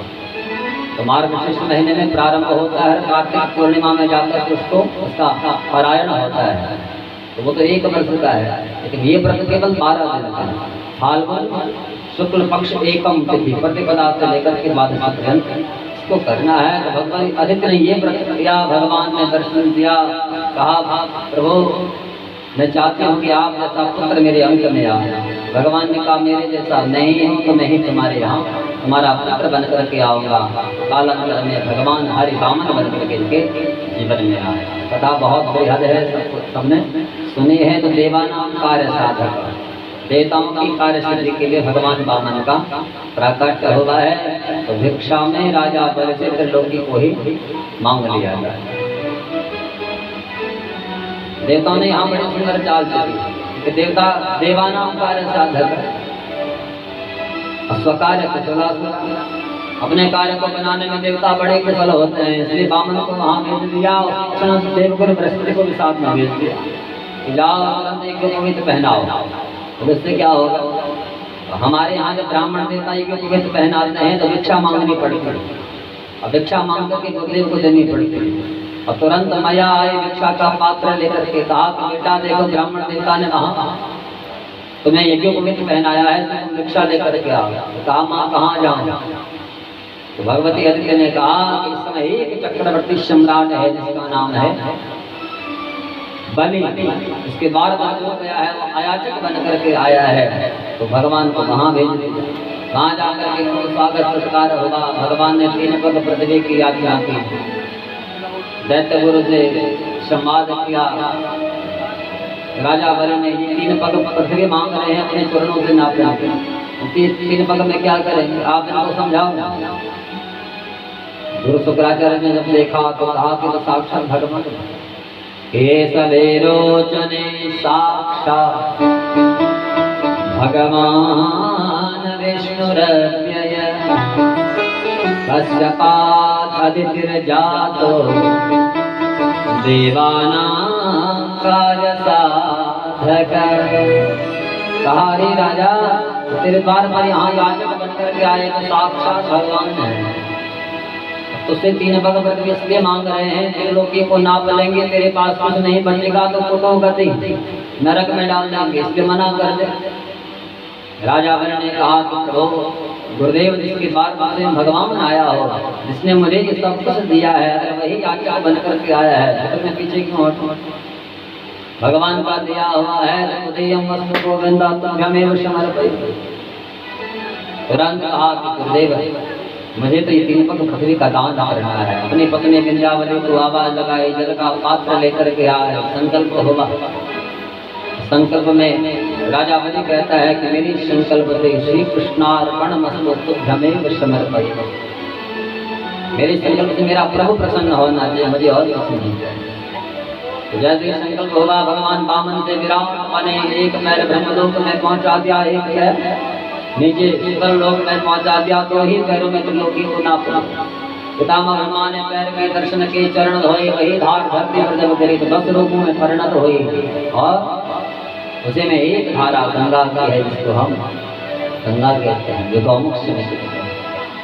तो मार्गशीर्ष महीने में प्रारंभ होता है। कार्तिक पूर्णिमा में जाकर उसको उसका पारायण होता है, तो वो तो एक वर्ष का है। लेकिन ये व्रत केवल 12 दिन का है। फाल्गुन शुक्ल पक्ष एकम तिथि प्रतिपदा से लेकर के द्वादशी पर्यंत इसको करना है। तो भगवान आदित्य ने ये व्रत किया, भगवान ने दर्शन दिया, कहा प्रभु मैं चाहती हूँ कि आप जैसा पुत्र मेरे अंक में आए। भगवान ने कहा मेरे जैसा नहीं हूँ तो मैं ही तुम्हारे यहाँ तुम्हारा पुत्र बन करके आऊँगा। कालांतर में भगवान हरि वामन बन करके इनके जीवन में आए। कथा बहुत बेहद है, सबने सुनी है। तो देवानाम कार्य साधक, देवताओं की कार्य सिद्धि के लिए भगवान वामन का प्राकट्य हुआ है। तो भिक्षा में राजा बलि से त्रिलोकी को ही मांग लिया जाए। देवताओं ने यहाँ बड़ी सुंदर चाल चली कि देवता देवानाम कार्य साधक, स्वकार्य कुशला, अपने कार्य को बनाने में देवता बड़े कुशल होते हैं। इसलिए वामन को वहाँ भेज दिया और देवगुरु बृहस्पति को भी साथ में भेज दिया कि जाओ एक पवित्र पहनाओ। तो इससे क्या होगा? तो हमारे यहाँ जब ब्राह्मण देवता एक पवित्र पहनाते हैं तो भिक्षा मांगनी पड़ती है और भिक्षा मांग करके गुरुदेव को देनी पड़ती है। और तुरंत माया आए भिक्षा का पात्र लेकर के कहा कि बेटा देखो ब्राह्मण देवता ने वहाँ तुम्हें यज्ञ पवित्र पहनाया है, तुम भिक्षा लेकर के आओ। तो कहा माँ कहाँ जाऊँ? तो भगवती अदिति ने कहा कि इस समय एक चक्रवर्ती सम्राट है जिसका नाम है बलि इसके द्वार बंद हो गया है, वो अयाचक बन करके आया है, तो भगवान को वहाँ भेज दिया। वहाँ जाकर के उनको स्वागत सत्कार होगा। भगवान ने 3 पग पृथ्वी की यात्रा की, दैत्य गुरु से संवाद किया। राजा बलि ने 3 पग पृथ्वी मांग रहे हैं, अपने चरणों से नापना, 3 पग में क्या करेंगे आप इनको समझाओ। गुरु शुक्राचार्य ने जब देखा तो कहा कि तो साक्षात भगवान ये सवेरोचने साक्षात भगवान विष्णुरव्यय कश्यपात् अदितिर्जातो देवानां कार्य साधक। कहा रे राजा, तेरे द्वार पर यहाँ याचक बनकर के आए तो साक्षात भगवान है, उससे 3 पग पृथ्वी इसलिए मांग रहे हैं, त्रिलोकी को नाप लेंगे, तेरे पास कुछ नहीं बचेगा तो कुतो गति नरक में डाल देंगे, इसलिए मना कर दे। राजा बलि ने कहा कि प्रभु गुरुदेव जिसके द्वार से भगवान आया हो, जिसने मुझे ये सब कुछ दिया है, अगर वही याचक बन करके आया है तो मैं पीछे क्यों हटूं? भगवान का दिया हुआ है उदयम वस्तु गोविंदा तुभ्यमेव समर्पयामि। तुरंत कहा कि गुरुदेव मुझे तो ये 3 पग पृथ्वी का दान करना है। अपनी पत्नी विंध्यावली को आवाज लगाई, जल का पात्र लेकर के आए, संकल्प होगा। संकल्प में राजा बलि कहता है कि मेरी संकल्प से श्री कृष्णार्पणमस्तु तुभ्यमेव समर्पयामि। मेरे संकल्प से मेरा प्रभु प्रसन्न होना चाहिए, मुझे और कुछ नहीं चाहिए। तो जैसे संकल्प होगा, भगवान वामन से विराट बने, 1 मैल ब्रह्मलोक में पहुंचा दिया, 1 है नीचे शीतल लोक में पहुंचा दिया, तो ही पैरों में त्रिलोकी को नापा। पितामह ब्रह्मा ने पैर के दर्शन के चरण धोए, वही धार धरती पर जब गिरी तो 10 लोगों में परिणत हुई, और उसे में एक धारा गंगा की है, जिसको हम गंगा कहते हैं, जो गौमुख से निकलती है।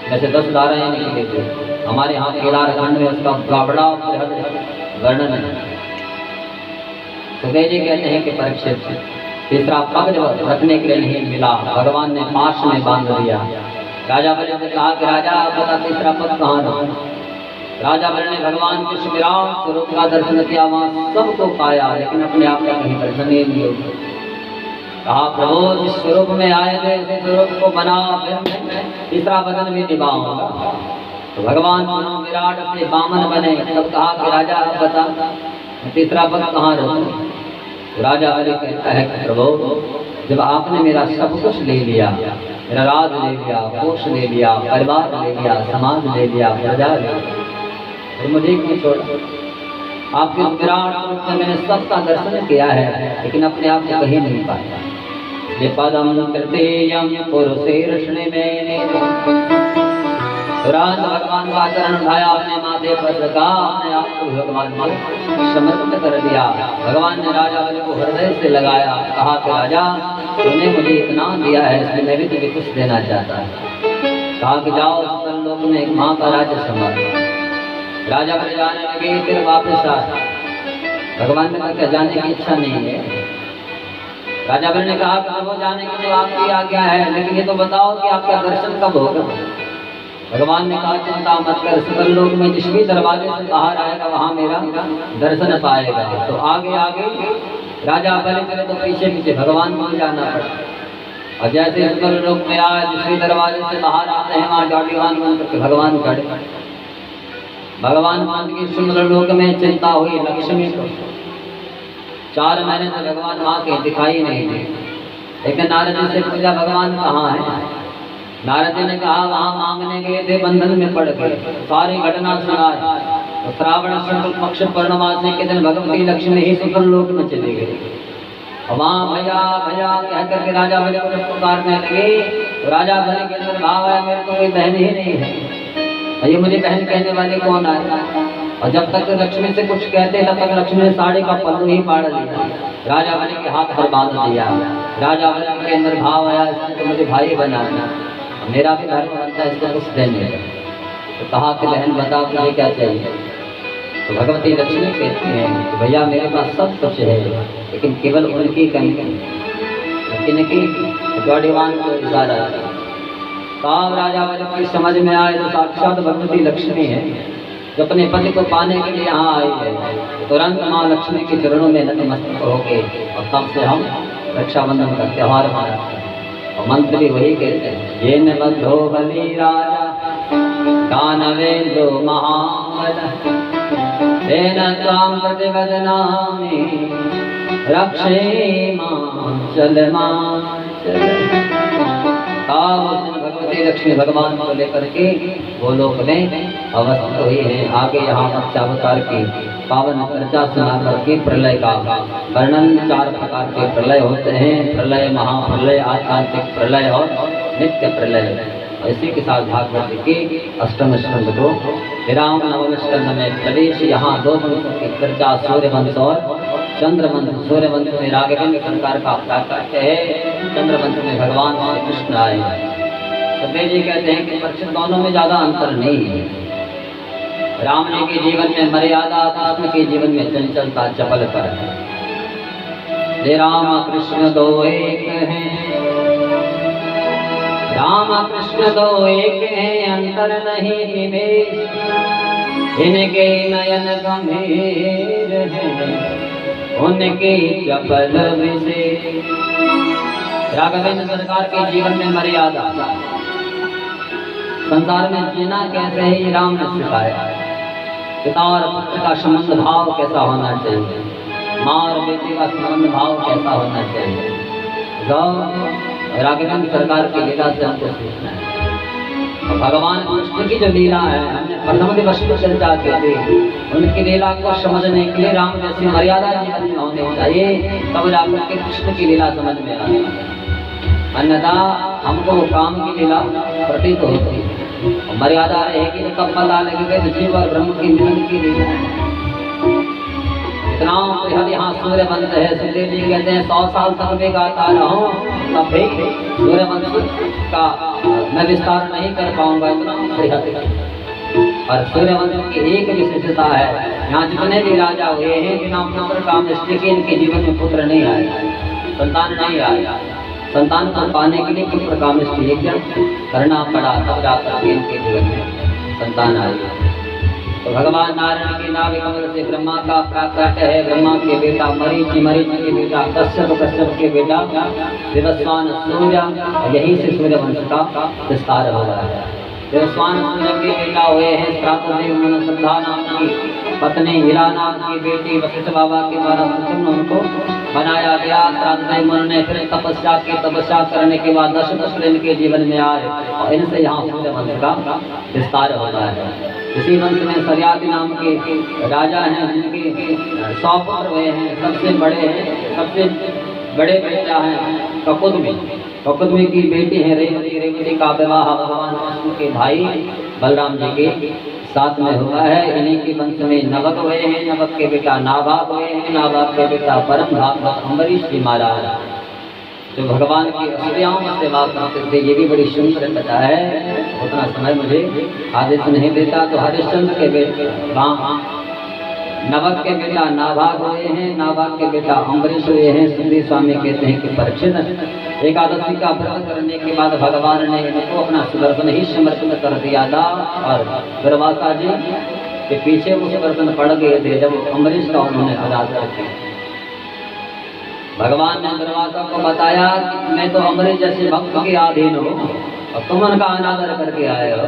जैसे 10 धाराएं निकली थी हमारे यहाँ केदारखंड में, उसका बड़ा वर्णन है। सुखदेव जी कहते हैं कि परीक्षित 3रा पग जब रखने के लिए नहीं मिला, भगवान ने पाश में बांध दिया। राजा बलि ने कहा कि राजा आप बता 3रा पग कहाँ रखा? राजा बलि ने भगवान के विराट स्वरूप का दर्शन किया, वहाँ सबको पाया, लेकिन अपने आप का कहीं दर्शन नहीं दिया। कहा प्रभु जिस स्वरूप में आए थे उस स्वरूप को बना, फिर 3रा बदन भी निभाऊंगा। तो भगवान मानो विराट से वामन बने, तब कहा कि राजा आप बता 3रा पग कहाँ रखा? राजा बलि कहता है कि प्रभु जब आपने मेरा सब कुछ ले लिया, मेरा राज ले लिया, कोष ले लिया, परिवार ले लिया, समाज ले लिया, प्रजा ले लिया, तो मुझे क्यों छोड़ा? आपके विराट रूप में मैंने सबका दर्शन किया है, लेकिन अपने आप को कहीं नहीं पाया। ये पदम कृतेयम पुरुषेर्षणे में तुरंत भगवान का चरण उठाया, अपने माथे पर रखा, अपने आप को भगवान को समर्पित कर दिया। भगवान ने राजा बलि को हृदय से लगाया, कहा कि राजा तूने मुझे इतना दिया है, इसलिए मैं भी तुझे कुछ देना चाहता है। कहा कि जाओ शीतल लोक में एक माँ का राज्य संभालो। राजा बलि जाने लगे, फिर वापस आए। भगवान ने कहा जाने की इच्छा नहीं है। राजा बलि ने कहा कि वो जाने की तो आपकी आज्ञा है, लेकिन ये तो बताओ कि आपका दर्शन कब होगा? भगवान ने कहा चिंता मत कर, शीतल लोक में जिस भी दरवाजे से बाहर आएगा वहाँ मेरा दर्शन पाएगा। तो आगे आगे राजा बलि चले तो पीछे पीछे भगवान को जाना पड़ा। और जैसे शीतल लोक में आए, जिस भी दरवाजे से बाहर आते हैं वहाँ जाटीवान बन करके भगवान खड़े। भगवान मान की सुंदर लोक में चिंता हुई लक्ष्मी को। 4 महीने से भगवान वहाँ के दिखाई नहीं थे, लेकिन नारद जी से पूछा भगवान कहाँ है? नारद जी ने कहा वहाँ मांगने गए थे, बंधन में पड़ गए। सारी घटना सुनाई। तो श्रावण शुक्ल पक्ष पूर्णमासी के दिन भगवती लक्ष्मी ही शीतल लोक में चली गई। वहाँ भैया भैया कह करके राजा बलि को पुकारने लगे। तो राजा बलि के अंदर भाव है मेरे तो कोई बहन ही नहीं है, ये मुझे बहन कहने वाले कौन आए? और जब तक लक्ष्मी से कुछ कहते तब तक लक्ष्मी ने साड़ी का पल्लू ही फाड़ दिया, राजा बलि के हाथ पर बांध दिया। राजा बलि के अंदर भाव आया इसने तो मुझे भाई बनाना, मेरा भी धर्म बनता है इसको कुछ देने का। तो कहा कि बहन बताओ मुझे क्या चाहिए? तो भगवती लक्ष्मी कहती हैं कि भैया मेरे पास सब कुछ है, लेकिन केवल उनकी कमी की गौड़ीवान को इशारा। तो राजा बलि की समझ में आए तो साक्षात भगवती लक्ष्मी है। जो अपने पति को पाने के लिए यहाँ आई है, तुरंत माँ लक्ष्मी के चरणों में नतमस्तक हो गए और तब से हम रक्षाबंधन का त्योहार मनाते हैं। और मंत्र भी वही कहते हैं, ये न बद्धो बलि राजा दानवेंद्रो महाबलः तेन त्वां प्रतिवदनामि रक्षे मांचल भगवती लक्ष्मी भगवान को लेकर के गोलोक में अवस्थित हुई है। आगे यहाँ मत्स्यावतार की पावन चर्चा सुना करके प्रलय का वर्णन, 4 प्रकार के प्रलय होते हैं, प्रलय, महाप्रलय, आत्मांतिक प्रलय और नित्य प्रलय। इसी के साथ भागवत के अष्टम स्कंद को विराम नवम स्कंद में प्रवेश। यहाँ 2 वंशों की चर्चा, सूर्य वंश और चंद्र वंश। सूर्य वंश में राघवेंद्र प्रकार का प्राकट्य है, चंद्र वंश में भगवान श्री कृष्ण आए हैं। सत्यदेव जी कहते हैं कि परीक्षित दोनों में ज्यादा अंतर नहीं है। राम जी के जीवन में मर्यादा, कृष्ण के जीवन में चंचलता, चपल पर है। ये राम कृष्ण दो एक हैं, राम कृष्ण दो एक हैं, अंतर नहीं निमेष, इनके नयन गंभीर हैं, उनके चपल विशेष। राघवेंद्र सरकार के जीवन में मर्यादा, संसार में जीना कैसे है ये राम ने सिखाया। पिता और पुत्र का संबंध भाव कैसा होना चाहिए, माँ और बेटे का संबंध भाव कैसा होना चाहिए, राघवेंद्र सरकार की लीला से हमको सीखना है। और भगवान कृष्ण की जो लीला है, हमने प्रथम दिवस में चर्चा की थी, उनकी लीला को समझने के लिए राम जैसी मर्यादा जीवन में होनी चाहिए, तब जाकर के कृष्ण की लीला समझ में आती है। अन्यथा हमको काम की लीला प्रतीत होती है। मर्यादा रहेगी तो तब पता लगेगा जीव और ब्रह्म की मिलन की लीला है। इतना बृहद यहाँ सूर्य वंश है। सुखदेव जी कहते हैं 100 साल तक मैं गाता रहूं तब भी सूर्य वंश का मैं विस्तार नहीं कर पाऊंगा, इतना बृहद। और सूर्य वंश की एक विशेषता है, यहाँ जितने भी राजा हुए हैं बिना पुत्र कामदृष्टि के इनके जीवन में पुत्र नहीं आया, संतान नहीं आया। संतान को पाने के लिए पुत्र कामदृष्टि यज्ञ करना पड़ा, तब जाकर के इनके जीवन में संतान आई। तो भगवान नारायण के नाभि कमल से ब्रह्मा का प्राकट्य है। ब्रह्मा के बेटा मरीचि, मरीचि के बेटा कश्यप, कश्यप के बेटा विवस्वान सूर्य, यहीं से सूर्य वंश का विस्तार हो रहा है। विवस्वान सूर्य के बेटा हुए हैं प्रातदेव मनोश्रद्धा नाम की पत्नी, हीरा नाम की बेटी वशिष्ठ बाबा के द्वारा सुचिम उनको बनाया गया। प्रातदेव मन ने फिर तपस्या करने के बाद 10 दिन के जीवन में आए और इनसे यहाँ सूर्य वंश का विस्तार हो रहा है। इसी वंश में सरियाती नाम के राजा हैं, जिनके 100 पुत्र हुए हैं। सबसे बड़े बेटा हैं ककुदमी की बेटी है रेवती। रेवती का विवाह भगवान कृष्ण के भाई बलराम जी के साथ में हुआ है। इन्हीं के वंश में नवक हुए हैं। नवक के बेटा नाभाग हुए हैं। नाभाग के बेटा परम भागवत अम्बरीश जी महाराज, जो भगवान की अस्त्रियों में सेवा करते थे। ये भी बड़ी सुंदर कथा है, उतना समय मुझे आदेश नहीं देता। तो हरिश्चंद्र के बेटे नवक के बेटा नाभाग हुए हैं। नाभाग के बेटा अम्बरीश हुए हैं। सुखदेव स्वामी कहते हैं कि परीक्षित एकादशी का व्रत करने के बाद भगवान ने इनको अपना सुदर्शन ही समर्पित कर दिया था और दुर्वासा जी के पीछे वो सुदर्शन पड़ गए थे जब अम्बरीश का उन्होंने आराधना की। भगवान ने दुर्वासा को बताया कि मैं तो अम्बरीश जैसे भक्त के अधीन हूँ और तुम उनका अनादर करके आए हो।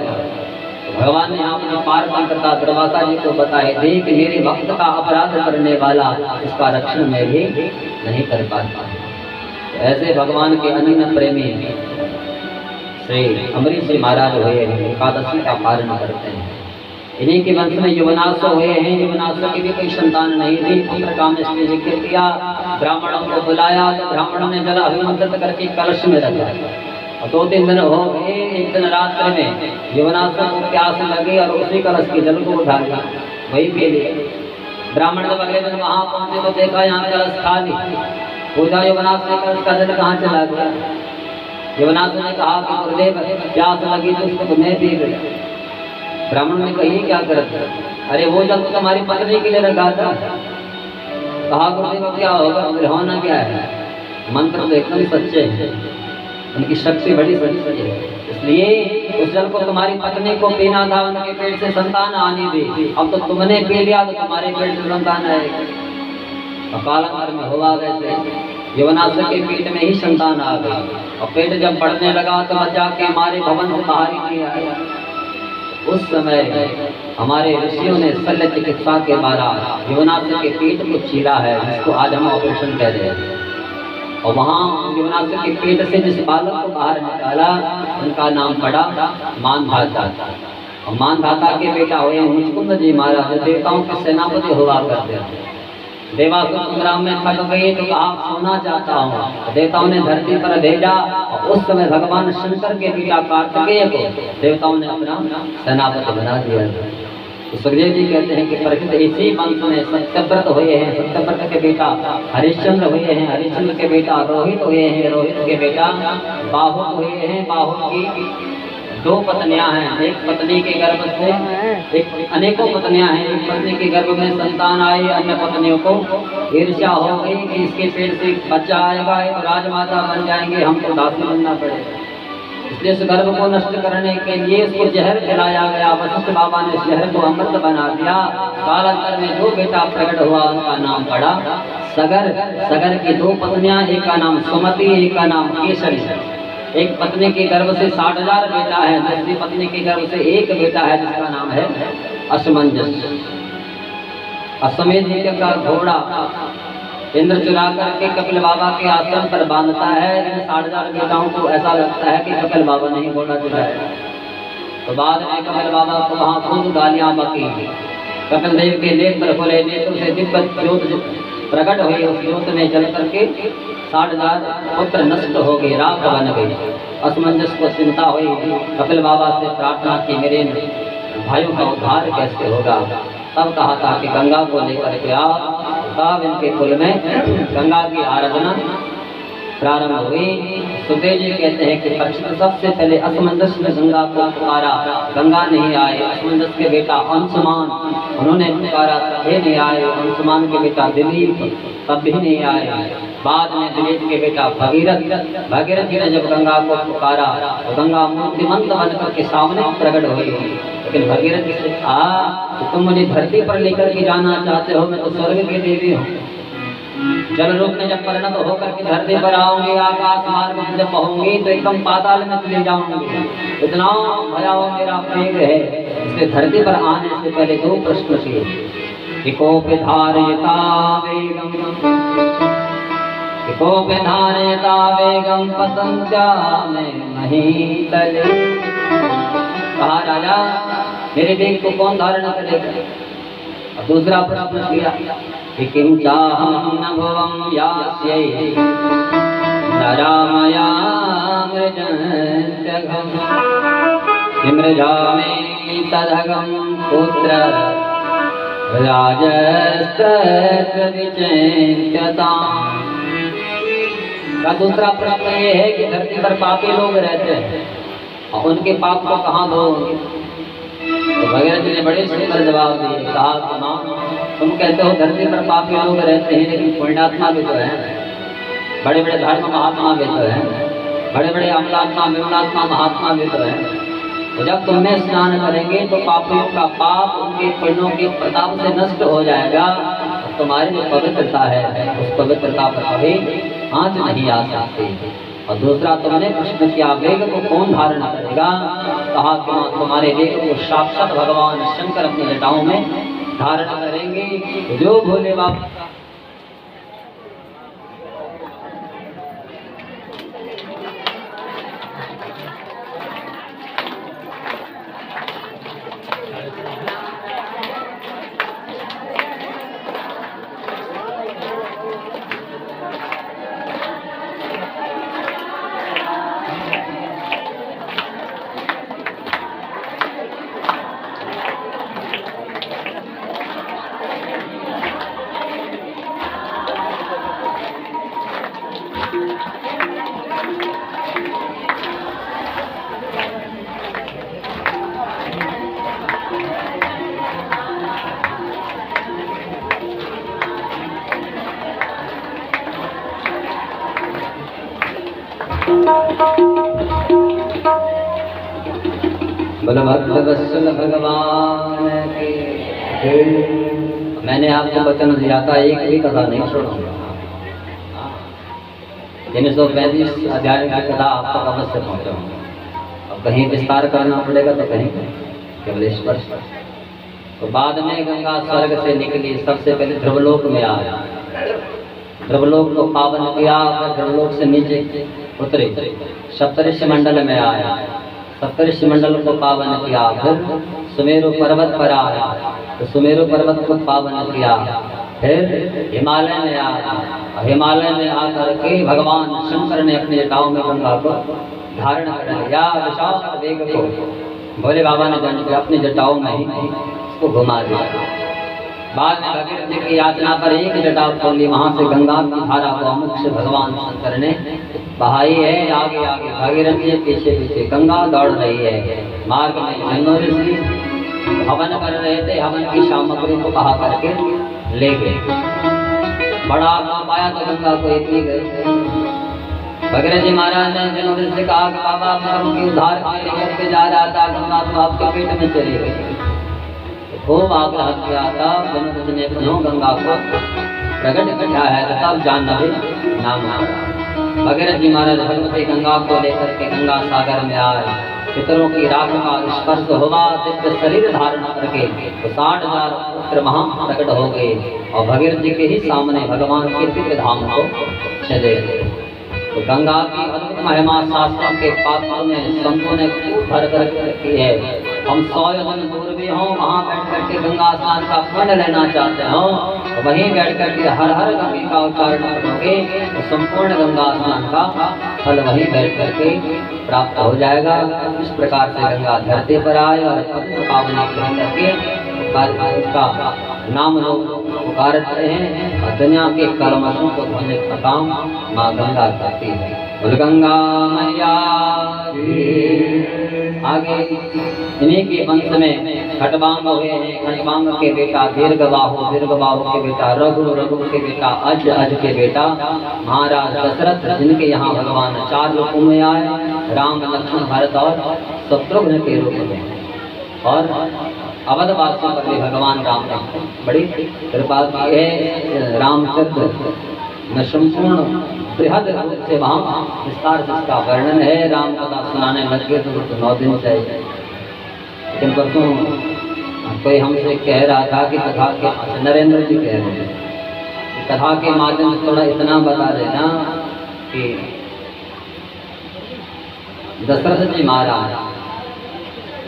भगवान ने यहाँ अपना पार करता दुर्वासा जी को बताए थे कि मेरे भक्त का अपराध करने वाला इसका रक्षण मैं भी नहीं कर पाता। तो ऐसे भगवान के अनन्य प्रेमी श्री अम्बरीश जी महाराज हुए एकादशी का पालन करते हैं। इन्हीं के वंश में युवनाश हुए हैं। युवनाश की भी कोई संतान नहीं थी। पुत्र कामदृष्टि जिक्र किया, ब्राह्मणों को बुलाया तो ब्राह्मणों ने जल अभिमंत्रित करके कलश में रखा। 2-3 दिन हो गए। एक दिन रात्रि में युवनाश को प्यास लगी और उसी कलश के जल को उठा लिया, वही पी लिया। ब्राह्मण जब अगले दिन वहां पहुंचे तो देखा यहाँ कलश खाली। पूछा युवनाश ने कलश का जल कहाँ चला गया? युवनाश ने कहा कि गुरुदेव प्यास लगी तो उसको तुम्हें पी गई। ब्राह्मण ने कही क्या करते? अरे वो जल तो तुम्हारी पत्नी के लिए रखा था। कहा गुरुदेव क्या होगा? होना क्या है? मंत्र तो एकदम सच्चे हैं। उनकी शक्ति बड़ी बड़ी है। इसलिए उस जल को तुम्हारी पत्नी को पीना था, उनके पेट से संतान आने दे। अब तो तुमने पी लिया तो तुम्हारे पेट से संतान आएगी। कालांतर में हुआ वैसे, यवनासुर के पेट में ही संतान आ गई और पेट जब बढ़ने लगा तो बच्चा के हमारे भवन से बाहर ही नहीं आया। उस समय हमारे ऋषियों ने शल्य चिकित्सा के द्वारा यवनासुर के पेट को चीरा है, जिसको आज हम ऑपरेशन कह रहे हैं। और वहाँ यवनासुर के पेट से जिस बालक को बाहर निकाला उनका नाम पड़ा मानधाता। और मानधाता के बेटा हुए मुचकुंद जी महाराज, देवताओं के सेनापति हुआ करते थे। देवासुर संग्राम में थक गए तो कहा सोना चाहता हूँ। देवताओं ने धरती पर भेजा और उस समय भगवान शंकर के बेटा कार्तिकेय को देवताओं ने अपना सेनापति बना दिया। तो सुखदेव जी कहते हैं कि प्रकृति इसी वंश में सत्यव्रत हुए हैं, सत्यव्रत के बेटा हरिश्चंद्र हुए हैं, हरिश्चंद्र के बेटा रोहित हुए हैं, रोहित के बेटा बाहुक हुए हैं, बाहुक की 2 पत्नियां हैं। एक पत्नी के गर्भ से एक अनेकों पत्नियां हैं, एक पत्नी के गर्भ में संतान आए, अन्य पत्नियों को ईर्ष्या हो गई कि इसके पेट से बच्चा आएगा तो राजमाता बन जाएंगे, हमको दासी बनना पड़ेगा। इसलिए इस गर्भ को नष्ट करने के लिए इसको जहर खिलाया गया। वशिष्ठ बाबा ने इस जहर को अमृत बना दिया। कालांतर में जो बेटा प्रकट हुआ उनका नाम पड़ा सगर। सगर की 2 पत्नियां, एक का नाम सुमति, एक का नाम केसरी। एक पत्नी के गर्भ से 60,000 बेटा है, दूसरी पत्नी के गर्भ से एक बेटा है जिसका नाम है असमंजस। अश्वमेध यज्ञ का घोड़ा इंद्र चुरा करके कपिल बाबा के आश्रम पर बांधता है। इन 60,000 बेटाओं को ऐसा लगता है कि कपिल बाबा ने ही घोड़ा चुराया। तो बाद में कपिल बाबा को वहाँ खूब गालियां बकी। कपिल देव के नेत्र खुले, नेत्र से दिव्य ज्योत प्रकट हुई। उस ज्योत में जल करके 60,000 पुत्र नष्ट हो गए, राख बन गई। असमंजस को चिंता हुई, कपिल बाबा से प्रार्थना की मेरे भाइयों का उद्धार कैसे होगा। तब कहा था कि गंगा को लेकर के आओ। तब इनके कुल में गंगा की आराधना प्रारंभ हुई। सुखदेव जी कहते हैं कि परीक्षित सबसे पहले असमंजस ने गंगा को पुकारा, गंगा नहीं आए। असमंजस के बेटा अंशुमान, उन्होंने पुकारा तब भी नहीं आए। अंशुमान के बेटा दिलीप, तब भी नहीं आए। बाद में दिलीप के बेटा भगीरथ, भगीरथ जी ने जब गंगा को पुकारा तो गंगा मूर्तिमंत बनकर के सामने प्रकट हुई। लेकिन भगीरथ से कहा तो तुम मुझे धरती पर लेकर के जाना चाहते हो, मैं तो स्वर्ग की देवी हूँ। जल रूप में जब परिणत होकर के धरती पर आओगे, आकाश मार्ग में जब पहुंगी तो एकदम पाताल में चले जाऊंगी। इतना भयावह मेरा प्रेम है। इसलिए धरती पर आने से पहले 2 प्रश्न थे। कोपि धारयता वेगम, कोपि धारयता वेगम पतंत्या में महीतले। कहा राजा मेरे वेग को कौन धारण करेगा। और दूसरा प्रश्न किया कि किं चाहं न भुवं यास्यै नरामया मृजन्त्यघं मृजामि तदघं पुत्र राजस्तत्र विचिन्त्यताम्। का दूसरा प्रश्न ये है कि धरती पर पापी लोग रहते हैं और उनके पाप को कहाँ धोओगे। तो भगीरथ जी ने बड़े सुंदर जवाब दिए। कहा कि माँ तुम कहते हो धरती पर पापी लोग रहते हैं, लेकिन पुण्यात्मा भी तो हैं, बड़े बड़े धर्म महात्मा भी तो हैं, बड़े बड़े अमलात्मा विमलात्मा महात्मा भी तो हैं। तो जब तुम में स्नान करेंगे तो पापियों का पाप उनके पुण्यों के प्रताप से नष्ट हो जाएगा। तुम्हारी जो पवित्रता है उस पवित्रता पर कभी आँच नहीं आ सकती। और दूसरा तुमने प्रश्न किया वेग को कौन धारण करेगा। कहा कि तुम्हारे वेग को साक्षात भगवान शंकर अपनी जटाओं में धारण करेंगे। जो भोले बाबा बोलो भक्त वत्सल भगवान की। मैंने आपको वचन दिया था एक भी कथा नहीं छोड़ूंगा। 335 अध्याय की कथा आप तक अवश्य पहुंचाऊंगा। अब कहीं विस्तार करना पड़ेगा तो कहीं केवल स्पर्श। तो बाद में गंगा स्वर्ग से निकली, सबसे पहले ध्रुवलोक में आया, ध्रुवलोक को पावन किया, फिर ध्रुवलोक से नीचे उतरे, सप्तऋषि मंडल में आया, सप्तऋषि मंडल को पावन किया, फिर सुमेरु पर्वत पर आया, तो सुमेरु पर्वत को पावन किया, फिर हिमालय में आया, हिमालय में आकर के भगवान शंकर ने अपने जटाओं में गंगा को धारण कर लिया, विशाल वेग को भोले बाबा ने अपनी जटाओं में ही उसको घुमा दिया। बाद में भगीरथ जी की याचना पर एक जटा खोली, वहां से गंगा की धारा को अमुख से भगवान शंकर ने बहाई है। आगे आगे भगीरथ जी पीछे पीछे गंगा दौड़ रही है। मार्ग में जन्म ऋषि हवन कर रहे थे, हवन की सामग्री को बहा करके ले गए। बड़ा काम आया तो गंगा को इतनी गए। भगीरथ जी महाराज ने जन्म ऋषि से कहा कि बाबा मैं उनकी उद्धार करके जा रहा था, गंगा तो आपके पेट में चली गई। खूब आग्रह किया था, जन्म ने क्यों गंगा को प्रकट किया है, तब जानना भी नाम आया। भगीरथ जी महाराज भगवती गंगा को लेकर के गंगा सागर में आए। पितरों की राख का स्पर्श हुआ, दिव्य शरीर धारण करके 60,000 पुत्र वहां प्रकट हो गए और भगीरथ जी के ही सामने भगवान के दिव्य धाम को चले गए। तो गंगा की अद्भुत महिमा शास्त्रों के पात्रों में संतों ने खूब भर कर की है। हम 100 योजन दूर भी हों, वहाँ बैठ करके गंगा स्नान का पुण्य लेना चाहते हो, तो वहीं बैठ करके हर हर गंगे का उच्चारण करोगे तो संपूर्ण गंगा स्नान का फल वहीं बैठ करके प्राप्त हो जाएगा। इस प्रकार से गंगा धरती पर आए और पावनी करके उसका नाम लोग पुकारते हैं और दुनिया के कलमशों को धोने का काम माँ गंगा करती है। बोल गंगा मैया। आगे इन्हीं के वंश में खटवांग हुए हैं। खटवांग के बेटा दीर्घबाहु, दीर्घबाहु के बेटा रघु, रघु के बेटा अज, अज के बेटा महाराज दशरथ, जिनके यहाँ भगवान 4 रूपों में आए, राम लक्ष्मण भरत और शत्रुघ्न के रूप में। और अवधवासियों पर भी भगवान राम ने बड़ी कृपा की है। रामचंद्र में संपूर्ण बृहद रूप से वहाँ विस्तार जिसका वर्णन है। राम कथा सुनाने लगे तो 9 दिन चाहिए। लेकिन परसों कोई हमसे कह रहा था कि कथा के, नरेंद्र जी कह रहे हैं, कथा के माध्यम से थोड़ा इतना बता देना कि दशरथ जी महाराज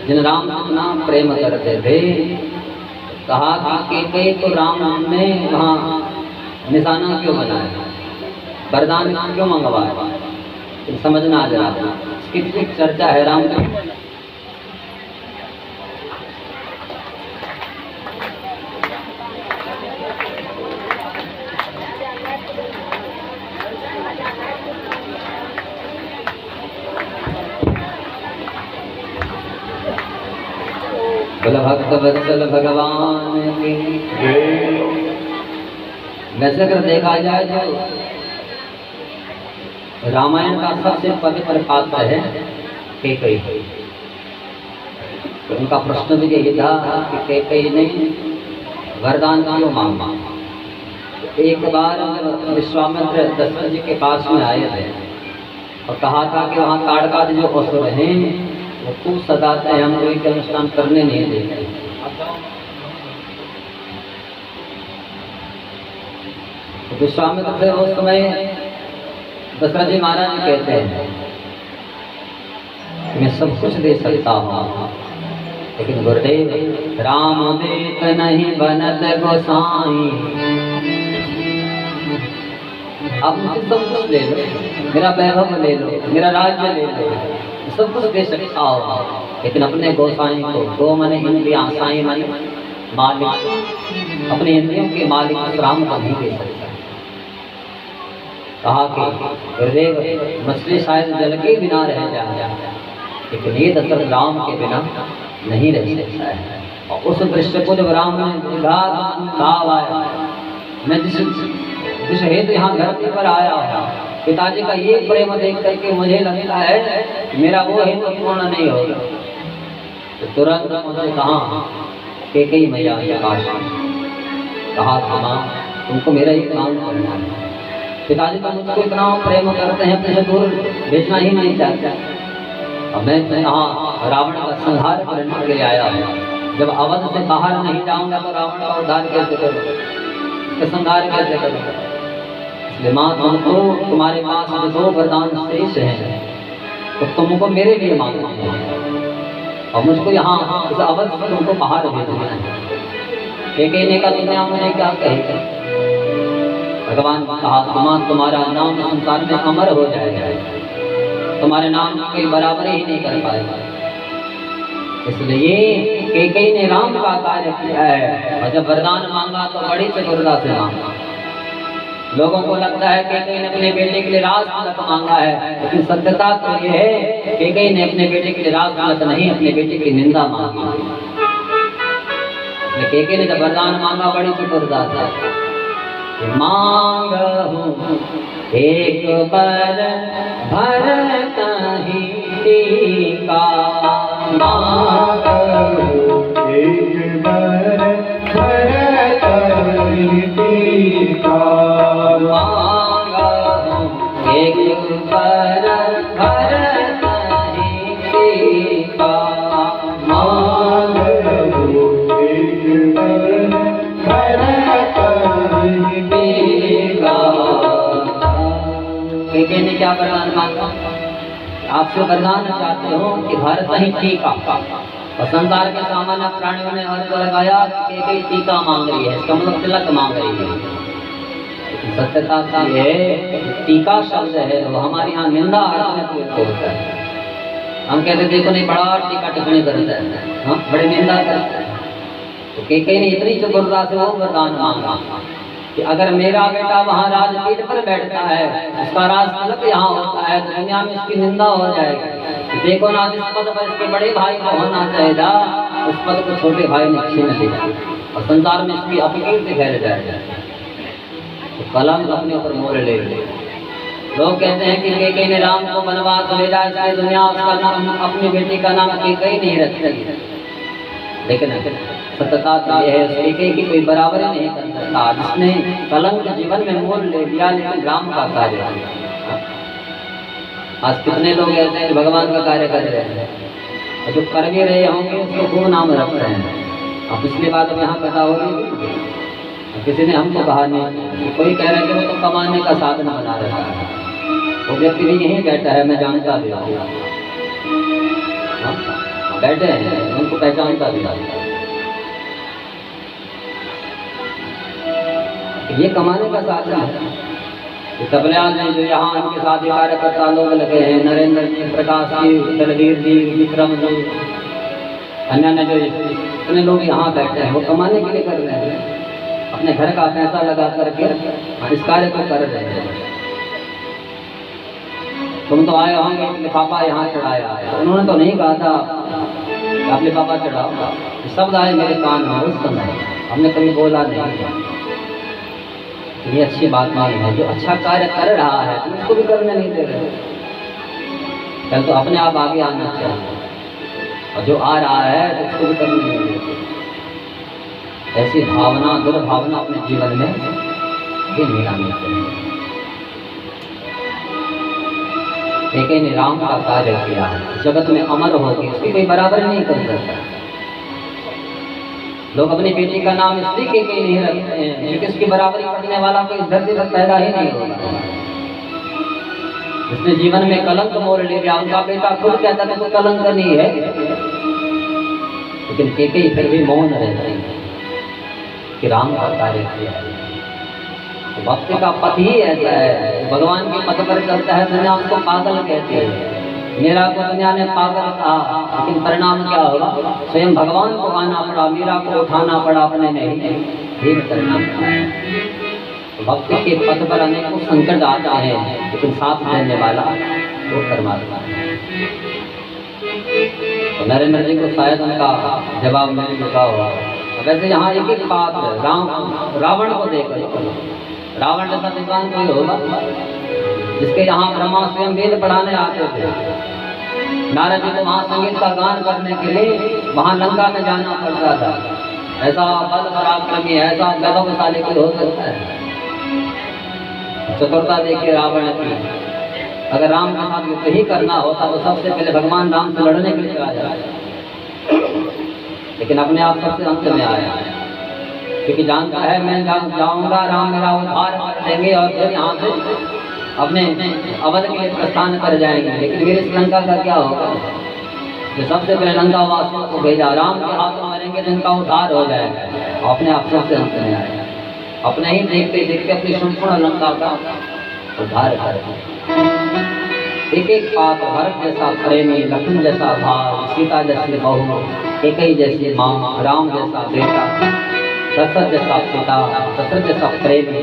जिन राम से इतना प्रेम करते थे, कहा कि तो राम ने वहाँ निशाना क्यों बनाया, वरदान क्यों मंगवाया, समझना जरा। इसकी चर्चा है राम की। भक्त वत्सल भगवान की। वैसे अगर देखा जाए तो रामायण का सबसे पवित्र पात्र है कैकेयी। तो उनका प्रश्न भी यही था कि कैकेयी ने वरदान क्यों मांगा। एक बार विश्वामित्र दशरथ जी के पास में आए थे और कहा था कि वहाँ ताड़कादि जो असुर हैं वो खूब सताते हैं, हम कोई के अनुष्ठान करने नहीं देते। तो विश्वामित्र से उस समय दशरथ जी महाराज कहते हैं मैं सब कुछ दे सकता हूँ, लेकिन गुरुदेव राम देत नहीं बनत गोसाई। आप मुझे सब कुछ ले लो, मेरा वैभव ले लो, मेरा राज्य ले लो, सब कुछ दे सकता हो, लेकिन अपने गोसाई को, गो मने इंद्रियां, साई मने मालिक, अपने इंद्रियों के मालिक राम को नहीं दे सकता। कहा कि गुरुदेव मछली शायद जल के बिना रह जाए, लेकिन ये दशरथ राम के बिना नहीं रह सकता है। और उस दृश्य को जब राम ने देखा, मैं जिस हेतु यहाँ धरती पर आया हूँ, पिताजी का ये प्रेम देख करके मुझे लगता है मेरा वो हेतु पूर्ण नहीं होगा। तो तुरंत मुझे कहा कई मैया के पास कहा था माँ तुमको मेरा ही काम करना है। पिताजी तो मुझको इतना प्रेम करते हैं, अपने से दूर भेजना ही नहीं चाहते। अब मैं यहाँ रावण का संहार करने के लिए आया है। जब अवध से बाहर नहीं जाऊंगा तो रावण का उद्धार कैसे करूँ, उसका संहार कैसे करूँ? इसलिए माँ तुमको तुम्हारे पास दो वरदान शेष हैं, तो तुमको मेरे लिए मांगना है और मुझको यहाँ इस अवध से तुमको बाहर भेजना है। कहने का दुनिया मुझे क्या कहेगा? भगवान कहा माँ तुम्हारा नाम संसार में अमर हो जाएगा, तुम्हारे नाम की बराबरी ही नहीं कर पाएगा। इसलिए कैकेयी ने राम का कार्य किया है और जब वरदान मांगा तो बड़ी चतुरता से मांगा। लोगों को लगता है कैकेयी ने अपने बेटे के लिए राजतिलक मांगा है, लेकिन सत्यता तो ये है कैकेयी ने अपने बेटे के लिए राजतिलक नहीं, अपने बेटे की निंदा मांगी। कैकेयी ने जब वरदान मांगा बड़ी चतुरता से मांगहूं एक बर भरत ही टीका, मांगहूं एक बर भरत ही टीका, मांगहूं एक बर भरत ही टीका, मांगहूं एक बर भरत ही टीका। कैकेयी ने क्या वरदान मांगा? आपसे वरदान चाहते हो कि भरत ही टीका। और संसार के सामान्य प्राणियों ने अर्थ लगाया कि कैकेयी टीका मांग रही है, इसका मतलब तिलक मांग रही है। सत्यता का ये टीका शब्द है वो हमारे यहाँ निंदा अर्थ में प्रयोग होता है। हम कहते देखो नहीं बड़ा टीका टिप्पणी करता है, हाँ बड़ी निंदा करता है। तो कैकेयी ने इतनी चतुरता से वो वरदान मांगा कि अगर मेरा बेटा वहाँ राजपीठ पर बैठता है, उसका राजतिलक यहाँ होता है, तो दुनिया में इसकी निंदा हो जाएगी। देखो ना जिस पद पर इसके बड़े भाई को होना चाहिए उस पद को छोटे भाई ने छीन लिया और संसार में इसकी अपकीर्ति फैल जाएगी। तो कलंक अपने ऊपर मोल ले ले। लोग कहते हैं कि कैकेयी ने राम को वनवास भेजा, इसलिए दुनिया उसका नाम अपनी बेटी का नाम कैकेयी नहीं रखती। लेकिन सत्यता यह है कैकेयी की कोई बराबरी नहीं कर सकता। जिसने कलंक जीवन में मोल ले लिया लेकिन राम का कार्य किया। आज कितने लोग ऐसे हैं भगवान का कार्य कर रहे हैं और जो कर भी रहे होंगे उसको खूब नाम रख रहे हैं। अब पिछली बात अब यहाँ कथा हो रही, किसी ने हमको कहा नहीं, कोई कह रहा है कि वो तो कमाने का साधन बना रहा है। वो व्यक्ति भी यहीं बैठा है, मैं जानता भी हूँ, बैठे हैं उनको पहचानता भी हूँ। ये कमाने का साधन है। ये तबलियाल ने जो यहाँ उनके साथ कार्यकर्ता लोग लगे हैं, नरेंद्र जी, प्रकाश जी, दलवीर जी, विक्रम जी, अन्य जो इतने लोग यहाँ बैठे हैं वो कमाने के लिए कर रहे हैं, अपने घर का पैसा लगा करके इस कार्य को कर रहे हैं। तुम तो आए होंगे लिफाफा यहाँ चढ़ाया है, उन्होंने तो नहीं कहा था कि आप लिफाफा चढ़ाओ। शब्द आए मेरे कान में उस समय, हमने कभी बोला नहीं। ये अच्छी बात नहीं है। जो अच्छा कार्य कर रहा है तो उसको भी करने नहीं दे रहे। कल तो अपने आप आगे आना चाहिए और जो आ रहा है तो उसको भी करने नहीं दे रहे। ऐसी भावना दुर्भावना अपने जीवन में भी नहीं लानी चाहिए। कैकेयी ने राम का कार्य किया, जगत में अमर होगी, उसकी कोई बराबर नहीं कर सकता। लोग अपनी बेटी का नाम इसलिए कैकेयी नहीं रखते हैं क्योंकि इसकी बराबरी करने वाला कोई इस धरती पर पैदा ही नहीं होगा। जिसने जीवन में कलंक मोल ले लिया, उनका बेटा खुद कहता है तो कलंक नहीं है, लेकिन कैकेयी फिर भी मौन रहती है कि राम का कार्य किया है। तो भक्ति का पथ ही ऐसा है, भगवान के पथ पर चलता है, दुनिया उसको पागल कहती है। मीरा को दुनिया ने पागल कहा, लेकिन परिणाम क्या होगा? स्वयं भगवान को आना पड़ा, मीरा को उठाना पड़ा, अपने नहीं धीरे करना पड़ा। भक्ति के पथ पर अनेकों संकट आते हैं, लेकिन साथ देने वाला वो परमात्मा है। तो नरेंद्र जी को शायद उनका जवाब नहीं मिला होगा। वैसे यहाँ एक एक बात रावण को देखकर, रावण जैसा विद्वान कोई होगा जिसके यहाँ ब्रह्मा स्वयं वेद पढ़ाने आते थे, नारद जी को वहाँ संगीत का गान करने के लिए वहाँ लंका में जाना पड़ता था। ऐसा बल पराक्रमी, ऐसा गौरवशाली कोई हो सकता है? चतुरता देखिए रावण की। अगर राम के साथ युद्ध ही करना होता तो सबसे पहले भगवान राम से लड़ने के लिए चला जाता, लेकिन अपने आप सबसे अंत में आया, क्योंकि जानता है मैं जाऊंगा, राम मेरा उद्धार कर देंगे और फिर यहाँ से अपने अवध के लिए प्रस्थान कर जाएंगे। लेकिन मेरे इस लंका का क्या होगा? जो सबसे पहले लंका वासियों को भेजा, राम के हाथ में मरेंगे तो इनका उद्धार हो जाएगा। अपने आप सबसे अंत में आया, अपने ही देखते देखते अपनी संपूर्ण लंका का उद्धार कर। एक एक पाप, भरत जैसा प्रेमी, लक्ष्मण जैसा भाई, सीता जैसी बहू, एक ही जैसी माँ, राम जैसा बेटा, दशरथ जैसा पिता, दशरथ जैसा प्रेमी।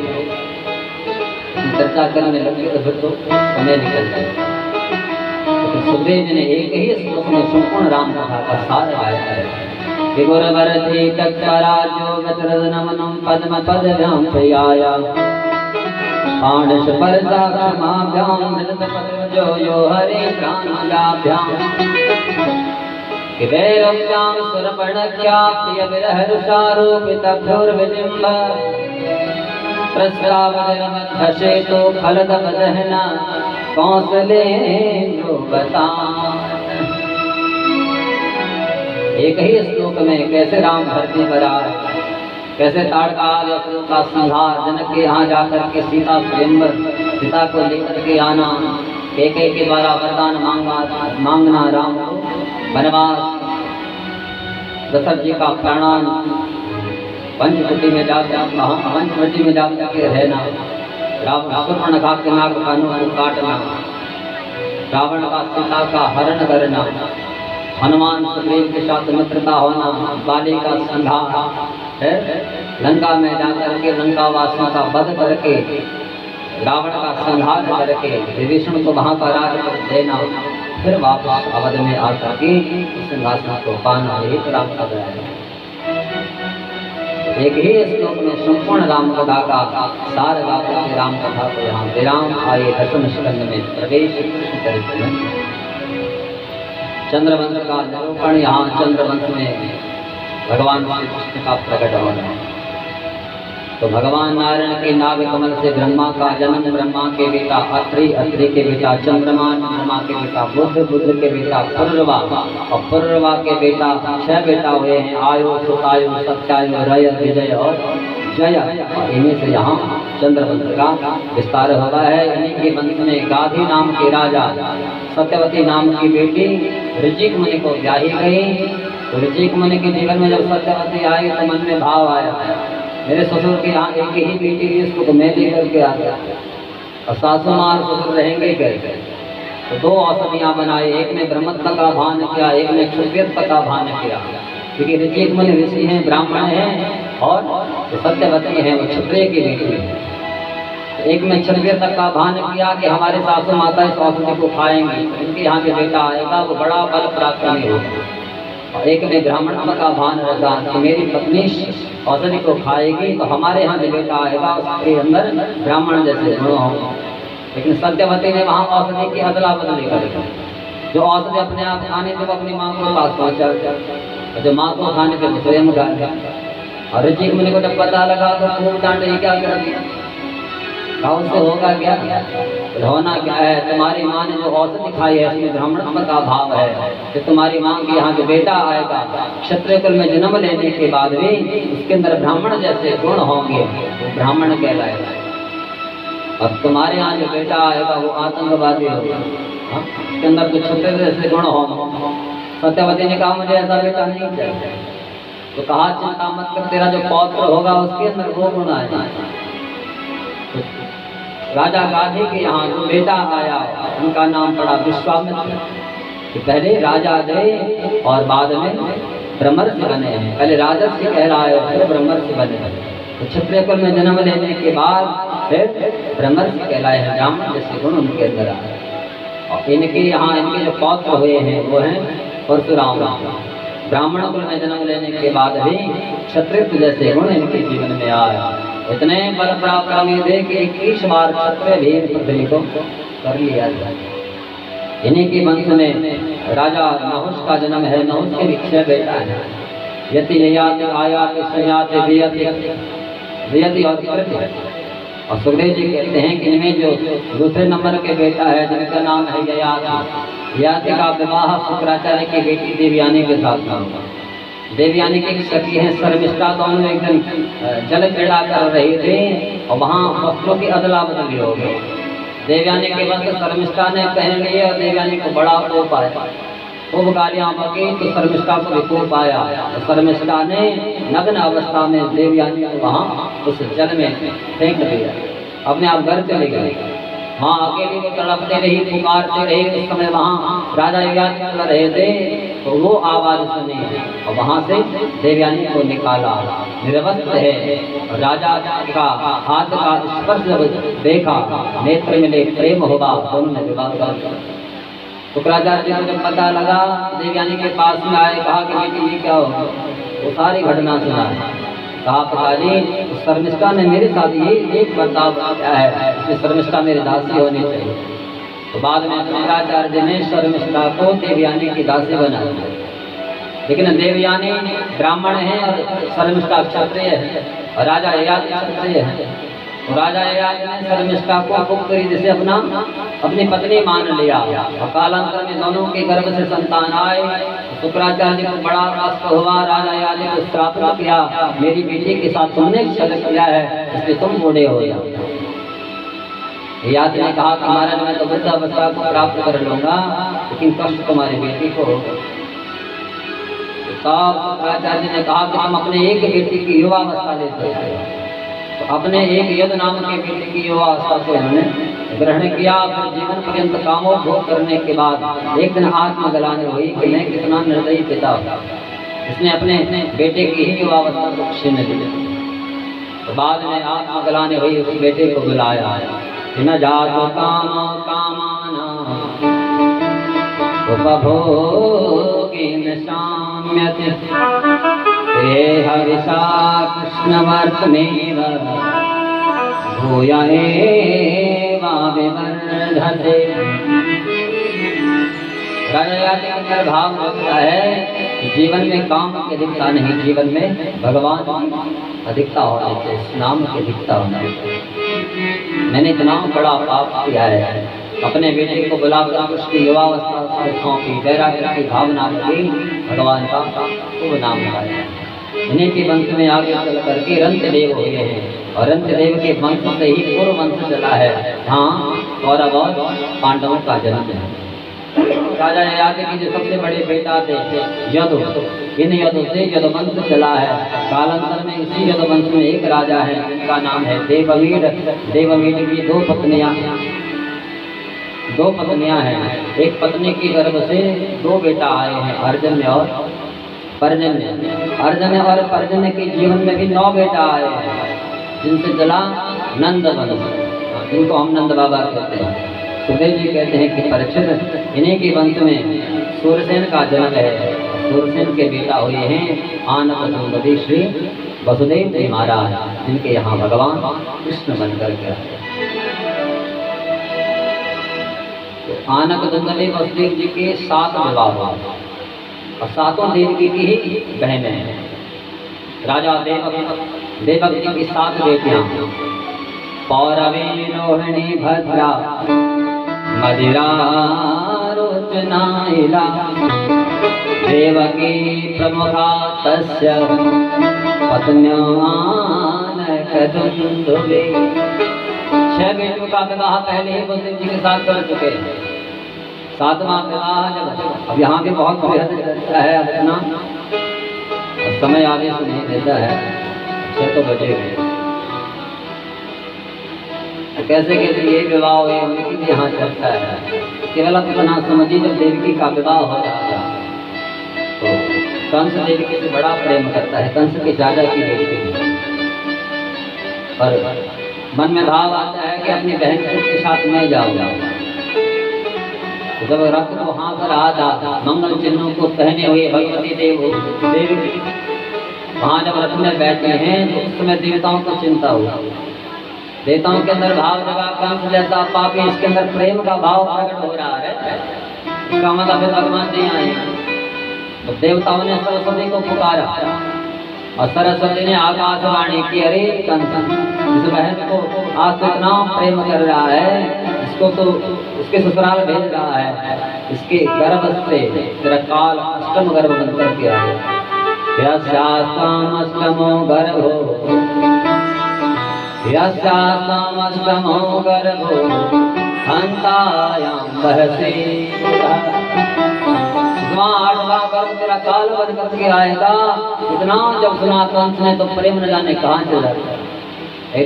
चर्चा करने लगे तो फिर तो समय निकल जाएगा। तो सुखदेव जी ने एक ही श्लोक में संपूर्ण राम कथा का सार गाया है। विगुरवरति चक्राजो गतरदनमनं पद्म पदभ्यां प्रयाया पाणश परसाक्षमाभ्यां नृतपदजो यो हरे प्राणजाभ्यां वैरव्यां सुरपर्णख्या प्रिय विरहरुषारोपितभ्योर्विजिम्ब प्रस्रावधर्मधशेतो फलदवदहना कौसलेन्द्रो बतान। एक ही श्लोक में कैसे राम धरती पर आए, कैसे ताड़काल असुरों का संहार, जनक के यहाँ जाकर के सीता स्वयंवर, सीता को लेकर के आना, कैकेयी के द्वारा वरदान मांगना, राम को वनवास, दशरथ जी का प्रणाम, पंचवटी में जाके रहना, शूर्पणखा के नाग कानों को काटना, रावण का सीता का हरण करना, हनुमान सुग्रीव के साथ मित्रता होना, बाली का संहार, लंका में जाकर के लंका वासियों का वध करके, रावण का संहार करके विभीषण को वहां का राज्य देना, फिर वापस अवध में आकर के सिंहासन को पाना, यही तो राम का दया है। एक ही श्लोक में संपूर्ण राम कथा का सार गाकर के राम कथा को यहाँ विराम आए। दशम स्कंद में प्रवेश चंद्रवंश का निरूपण, यहाँ चंद्रवंश में भगवान श्री कृष्ण का प्रकट होना। तो भगवान नारायण के नाभ कमल से ब्रह्मा का जन्म, ब्रह्मा के बेटा अत्रि, अत्रि के बेटा चंद्रमा, चंद्रमा के बेटा बुध, बुध के बेटा पुरुरवा, और पुरुरवा के बेटा 6 बेटा हुए हैं, आयु, सुतायु, सत्यायु, रय, विजय और जय। इन्हीं से यहाँ चंद्रवंश का विस्तार हुआ है। इन्हीं के वंश में गाधी नाम के राजा, सत्यवती नाम की बेटी ऋचिक मुनि को ब्याही गई। तो ऋचिक मुनि के जीवन में जब सत्यवती आई तो मन में भाव आया, मेरे ससुर के यहाँ एक ही बेटी थी, इसको तो मैं लेकर के आ गया, और सासू माँ और ससुर रहेंगे कैसे? तो 2 औषधियाँ बनाई, एक ने ब्रह्मत्व का भान किया, एक ने क्षत्रियत्व का भान किया, क्योंकि ऋचिक मुनि ऋषि हैं, ब्राह्मण हैं, और जो सत्यवती हैं वो क्षत्रिय की बेटी है। तो एक में क्षत्रियत्व का भान किया कि हमारे सासू माता इस औषधि को खाएंगे, इनके यहाँ जो बेटा आएगा वो बड़ा बल पराक्रमी होगा। और एक में ब्राह्मणत्व का भान रखा कि मेरी पत्नी औषधि को खाएगी तो हमारे यहाँ जो बेटा आएगा उसके अंदर ब्राह्मण जैसे गुण होंगे। लेकिन सत्यवती ने वहाँ औषधि की अदला बदली कर दी, जो औषधि अपने आप खाने थे वो अपनी माँ को पास पहुँचा, जो माँ को खाने थे स्वयं खा गया। और ऋचिक मुनि को जब पता लगा तो खूब डांटे, क्या कर दिया, उससे होगा क्या? होना क्या है, तुम्हारी माँ ने जो औषधि खाई है उसमें ब्राह्मणत्व का भाव है, कि तुम्हारी माँ के यहाँ जो बेटा आएगा क्षत्रिय कुल में जन्म लेने के बाद भी उसके अंदर ब्राह्मण जैसे गुण होंगे, वो ब्राह्मण कहलाएगा। और तुम्हारे यहाँ जो बेटा आएगा वो आतंकवादी होगा, उसके अंदर जो क्षत्रिय जैसे गुण होंगे। सत्यवती ने कहा मुझे ऐसा बेटा नहीं चाहिए। तो कहा चिंता मत कर, तेरा जो पौत्र होगा उसके अंदर वो गुण आएगा। राजा गाधी के यहाँ जो बेटा आया उनका नाम पड़ा विश्वामित्र, कि पहले राजा थे और बाद में ब्रह्मर्षि बने हैं। पहले राजर्षि कहलाए फिर ब्रह्मर्षि बने। तो क्षत्रिय कुल में जन्म लेने के बाद फिर ब्रह्मर्षि कहलाए हैं, ब्राह्मण जैसे गुण उनके अंदर आए। और इनके यहाँ इनके जो पौत्र हुए हैं वो हैं परशुराम। ब्राह्मण कुल में जन्म लेने के बाद भी क्षत्रिय जैसे गुण इनके जीवन में आया। इतने बल पराक्रमी थे कि 21 बार क्षत्रिय भी पृथ्वी को कर लिया जाए। इन्हीं के वंश में राजा नहुष का जन्म है। नहुष के भी 6 बेटा है, यति ययाति आयाति संयाति वियति और कृत्य। और सुखदेव जी कहते हैं कि इनमें जो दूसरे नंबर के बेटा है जिनका नाम है ययाति, ययाति का विवाह शुक्राचार्य की बेटी देवयानी के साथ हुआ। देवयानी की सखी है शर्मिष्ठा, दोनों एक दिन जल क्रीड़ा कर रहे थे और वहाँ वस्त्रों की अदला बदली हो गई। देवयानी के वस्त्र शर्मिष्ठा ने पहन लिए और देवयानी को बड़ा कोप आया। खूब गालियां बकी तो शर्मिष्ठा को भी कोप आया। शर्मिष्ठा ने नग्न अवस्था में देवयानी को वहाँ उस जल में फेंक दिया, अपने आप घर चले गए। हाँ, अकेली वो तड़पते रही, पुकारते रही। उस समय वहाँ राजा ययाति चल रहे थे तो वो आवाज सुनी और वहाँ से देवयानी को निकाला। निरवस्त्र है, राजा का हाथ का स्पर्श जब देखा, नेत्र मिले, प्रेम होगा, दोनों ने विवाह कर दिया। शुक्राचार्य जी को जब पता लगा, देवयानी के पास में आए, कहा कि बेटी ये क्या हो, वो सारी घटना सुना। कहा पिताजी शर्मिष्ठा ने मेरे साथ ये एक बर्ताव किया है, इसलिए शर्मिष्ठा मेरी दासी होनी चाहिए। तो बाद में शुक्राचार्य जी ने शर्मिष्ठा को देवयानी की दासी बना दिया। लेकिन देवयानी ब्राह्मण है और शर्मिष्ठा क्षत्रिय है और राजा ययाति क्षत्रिय है। तो राजा ययाति ने शर्मिष्ठा को पुत्री जिसे अपनी पत्नी मान लिया और कालांतर में दोनों के गर्भ से संतान आए। शुक्राचार्य जी को बड़ा कष्ट हुआ। राजा ययाति को श्राप किया, मेरी बेटी के साथ तुमने छल किया है, इसलिए तुम बूढ़े हो जाओ। ययाति ने कहा कि महाराज मैं तो वृद्धावस्था को प्राप्त कर लूंगा, लेकिन कष्ट तुम्हारी बेटी को होगा। तब शुक्राचार्य जी ने कहा कि हम अपने एक बेटी की युवावस्था ले सकते हैं। तो अपने एक यद नाम के बेटे की युवावस्था को उन्होंने ग्रहण किया। फिर जीवन पर्यंत कामों भोग करने के बाद एक दिन आत्मग्लानि हुई कि मैं कितना निर्दयी पिता, इसने अपने बेटे की ही युवावस्था को छीन लिया। तो बाद में आत्मग्लानि हुई, उस बेटे को बुलाया। न जातो कामा कामाना उपभोगेन शाम्यते हे हरिषा कृष्णवर्तमेव भूया एवाविवर्धते। राजा ययाति के अंदर भाव होता है कि जीवन में काम की अधिकता नहीं, जीवन में भगवान की अधिकता होनी चाहिए, नाम की अधिकता होनी चाहिए। मैंने इतना बड़ा पाप किया है, अपने बेटे को बुलाकर उसकी युवावस्था से सौंपी, वैराग्य की भावना की, भगवान का शुभ नाम लगाया। इन्हीं के वंश में आगे चल करके रंतदेव हुए हैं और रंतदेव के वंश से ही पूर्व वंश चला है। हाँ, कौरव और पांडवों का जन्म है। राजा ययाति के जो सबसे बड़े बेटा थे यदु, इन यदु से यदुवंश चला है। कालांतर में इसी यदुवंश में एक राजा है जिनका नाम है देववीर। देववीर की दो पत्नियां हैं। एक पत्नी की गर्भ से 2 बेटा आए हैं, अर्जन्य और पर्जन्य। अर्जन्य और पर्जन्य के जीवन में भी 9 बेटा आए हैं, जिनसे चला नंद वंश, जिनको हम नंद बाबा कहते हैं। सुखदेव जी कहते हैं कि परीक्षित इन्हीं के वंश में सूरसेन का जन्म है। सूरसेन के बेटा हुए हैं आनक दुंदुभि श्री वसुदेव जी महाराज, जिनके यहाँ भगवान कृष्ण बनकर के आए। तो आनक दुंदुभि वसुदेव जी के 7 विवाह हुए और 7 देवकी की ही बहनें हैं। राजा देवक जी की 7 बेटियां, पौरवी रोहिणी भद्रा मदिरा रोचनाइला देवकी प्रमुखा तस्य पत्न्यानक दुंदुभि। 6 बेटियों का विवाह पहले ही वसुदेव जी के साथ कर चुके हैं। 7वां विवाह जब अब यहाँ भी बहुत बेहद चलता है, अब इतना समय आगे से नहीं देता है, 6 तो बजे गए। तो कैसे कैसे ये विवाह हुए उनकी भी यहाँ चर्चा है। केवल अब इतना समझिए, जब देवकी का विवाह हो रहा था तो कंस देवकी से बड़ा प्रेम करता है, कंस के चाचा की बेटी, और मन में भाव आता है कि अपनी बहन के साथ मैं जाऊंगा। जब रथ को हाथ रहा था, मंगल चिन्हों को पहने हुए भगवती देवी वहां जब रथ में बैठे हैं तो उस समय देवताओं को चिंता हुआ। देवताओं के अंदर भाव जगा, कंस जैसा पापी, इसके अंदर प्रेम का भाव प्रकट हो रहा है। इसका मतलब फिर भगवान नहीं आए। तो देवताओं ने सरस्वती को पुकारा और सरस्वती ने आकाशवाणी की, अरे कंस, इस बहन को आज तो इतना प्रेम कर रहा है, इसको तो इसके ससुराल भेज रहा है, इसके गर्भ से तेरा काल अष्टम गर्भ बन करके आया। यस्यास्ताम अष्टमो गर्भो, यस्यास्ताम अष्टमो गर्भो हंतायाम बहसे। आठवां गर्भ तेरा काल बन करके आएगा। इतना जब सुना कंस ने तो प्रेम न जाने कहाँ चला गया।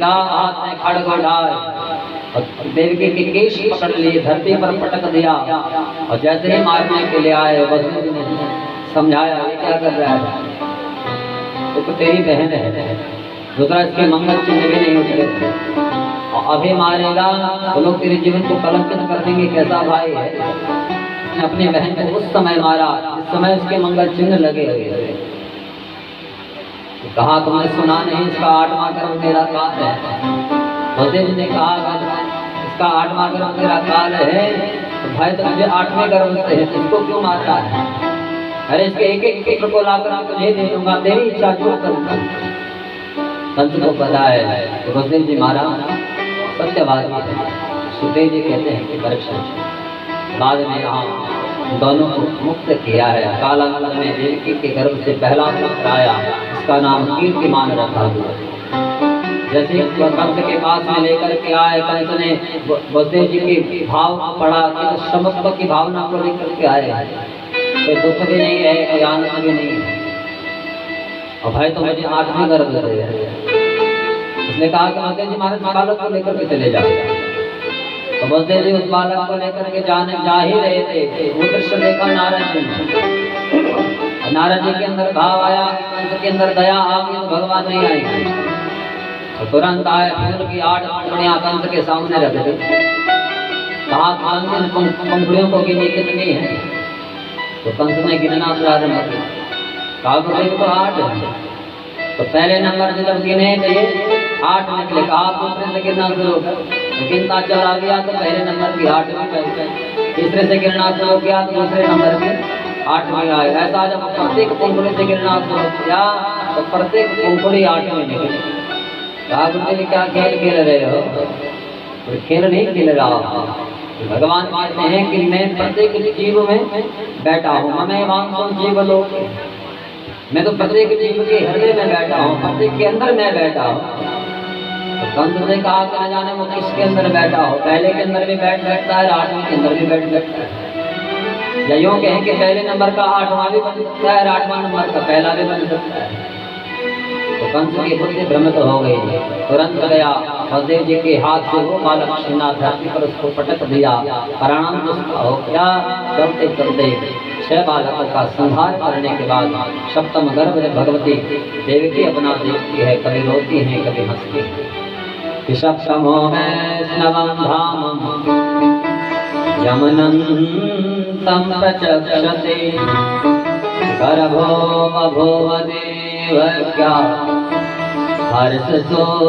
हाथ में खड़ग उठाए और देवकी के केश पकड़ लिए, धरती पर पटक दिया और जैसे ही मारने के लिए आए वसुदेव ने समझाया, ये क्या कर रहा है, तो तेरी बहन है, दूसरा इसके मंगल चिन्ह भी नहीं उठे और अभी मारेगा तो लोग तेरे जीवन को कलंकित कर देंगे, कैसा भाई है। उसने अपनी बहन को उस समय मारा जिस समय उसके मंगल चिन्ह लगे हुए। तो कहा तुमने सुना नहीं, इसका 8वां गर्भ तेरा काल है। वसुदेव ने कहा इसका 8वां गर्भ तेरा काल है तो भाई तो मुझे 8वें गर्भ से है, इसको क्यों मारता है? अरे इसके एक एक पुत्र को लाकर तुझे दे दूंगा, तेरी इच्छा जो करूंगा। कंस को पता है तो वसुदेव जी मारा सत्यवादी है। सुदेव जी कहते हैं कि परीक्षा बाद में यहाँ दोनों को मुक्त किया है। कालांतर में देवकी के गर्भ से पहला पुत्र आया, इसका नाम कीर्तिमान रखा हुआ। जैसे कंस के पास में लेकर के आए, कंस ने वसुदेव जी के भाव पढ़ा कि समत्व की भावना को लेकर के आए, कोई दुख भी नहीं है, कोई आनंद भी नहीं है। और भाई तो मुझे 8वें गर्भ दे है। उसने कहा कि वसुदेव जी महाराज बालक को लेकर के चले जाओ। तो वसुदेव जी उस बालक को लेकर के जा ही रहे थे, वो दृश्य देखा नारद जी ने। नारद जी के अंदर भाव आया, कंस के अंदर दया आ गई तो भगवान नहीं आए। तो तुरंत आए, फूल की 8 पंखुड़ियां कंस के सामने रख दी। कहा कंस पंखुड़ियों को गिनी कितनी है? तो कंस ने गिनना प्रारंभ किया। कहा तो 8 है। तो पहले नंबर से जब गिने थे 8 निकले। कहा दूसरे से गिनना शुरू कर, गिनता चला गया तो पहले नंबर की 8वीं, तीसरे से गिनना शुरू किया तो दूसरे नंबर की 8वीं आई। ऐसा जब प्रत्येक पंखुड़ी से गिनना शुरू किया तो प्रत्येक पंखुड़ी 8वीं निकली। कहा गुरुदेव क्या खेल खेल रहे हो? तो खेल नहीं खेल रहा, भगवान कहते हैं कि मैं प्रत्येक जीव में बैठा हूँ। मैं मानसून जीव लोग, मैं तो प्रत्येक जीव के हृदय में बैठा हूँ, प्रत्येक के अंदर मैं बैठा हूँ। तो कंस ने कहा कि न जाने वो किसके अंदर बैठा हो, पहले के अंदर भी बैठता है, 8वें के अंदर भी बैठता है। या यूं कहें कि पहले नंबर का 8वां भी बन सकता है, 8वां नंबर का पहला भी बन सकता है। तो कंस की बुद्धि भ्रमित हो गई, तुरंत गया वसुदेव जी के हाथ से वो बालक छीना, धरती पर उसको पटक दिया। प्राणांत हो गया। चलते चलते 6 बालकों का संहार करने के बाद 7वें गर्भ में भगवती देवकी अपना देखती है, कभी रोती है कभी हंसती है। सप्तमो वैष्णवं धामं यमनन्तं प्रचक्षते गर्भो बभूव देवक्या हर्षशोकविवर्धनम्।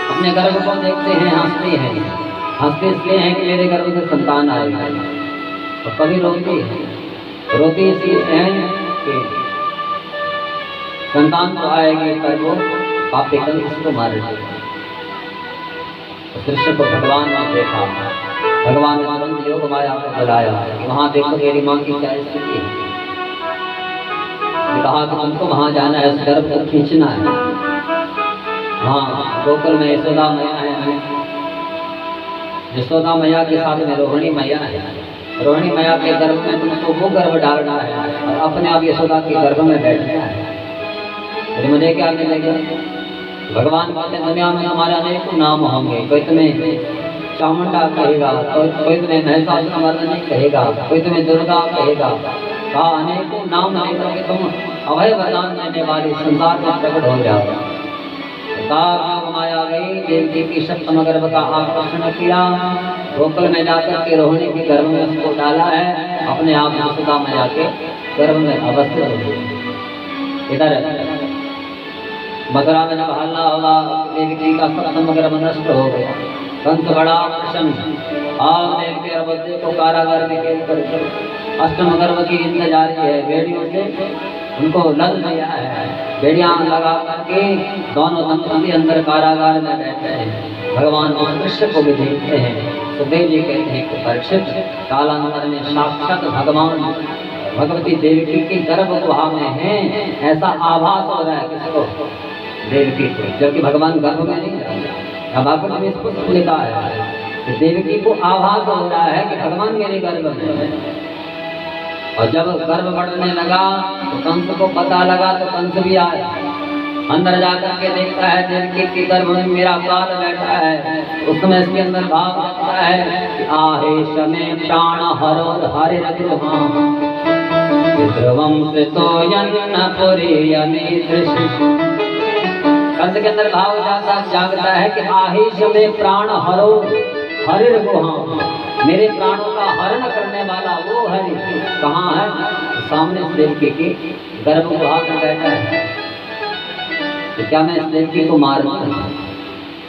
अपने गर्भ को देखते हैं, हंसती हैं। हंसते इसलिए हैं कि मेरे गर्भ से संतान आएगा। और कभी रोती है, रोती इसलिए है कि संतान तो आएगी पर वो पापी कंस को मार देगा। उस दृश्य को भगवान ने देखा, भगवान ने तुरंत योग माया को बुलाया कि वहाँ देखो मेरी माँ की क्या स्थिति है। कहा कि तुमको वहाँ जाना है, उस गर्भ को खींचना है। हाँ, गोकुल में यशोदा मैया है, यशोदा मैया के साथ में रोहिणी मैया है। रोहिणी मैया के गर्भ में तुमको वो गर्भ डालना है और अपने आप यशोदा के गर्भ में बैठना है। तो मुझे क्या मिलेगा? भगवान कहते हैं दुनिया में हमारे अनेक नाम होंगे, कोई तुम्हें चामुंडा कहेगा, कोई तुम्हें महिषासुरमर्दिनी कहेगा, कोई तुम्हें दुर्गा कहेगा। कहा अनेकों नाम लेकर के तुम अभय वरदान देने वाली संसार में प्रकट हो जाओ। माया गई, देवकी की 7वें गर्भ का आकर्षण किया, गोकुल में जाकर के रोहिणी के गर्भ में उसको डाला है, अपने आप यशोदा मैया के गर्भ में अवस्थित हो गई। इधर मथुरा में जब हल्ला हुआ, देवकी का 7वां गर्भ नष्ट हो गया। कंस बड़ा प्रसन्न, आप देव के और बच्चे को कारागार में कैद करके अष्टम गर्भ की इंतजारी है, बेड़ियों से उनको लद दिया है, बेड़ियां लगा करके दोनों दंपति अंदर कारागार में बैठे हैं। भगवान उस दृश्य को भी देखते हैं। सुखदेव जी कहते हैं कि परीक्षित, कालांतर में साक्षात भगवान भगवती देवकी के गर्भ गुहा में है, ऐसा आभास हो रहा है किसको? देवकी को, जबकि भगवान गर्भ में नहीं है। भागवत में स्पष्ट लिखा है कि देवकी को आभास हो रहा है कि भगवान मेरे गर्भ में है। और जब गर्भ बढ़ने लगा तो कंस को पता लगा, तो कंस भी आया, अंदर जाकर के देखता है देवकी के गर्भ में मेरा बाल बैठा है। उस समय इसके अंदर भाव आता है कि आहे समय प्राण हरो हरे रघुहा ध्रुवम से तो कंस के अंदर भाव जागता है कि आहिष में प्राण हरो हरे रघुहा, मेरे प्राणों का हरण करने वाला वो हरि कहाँ है? सामने देवकी के गर्भ गुहा में बैठा है। तो क्या मैं इस देवकी को मार दूं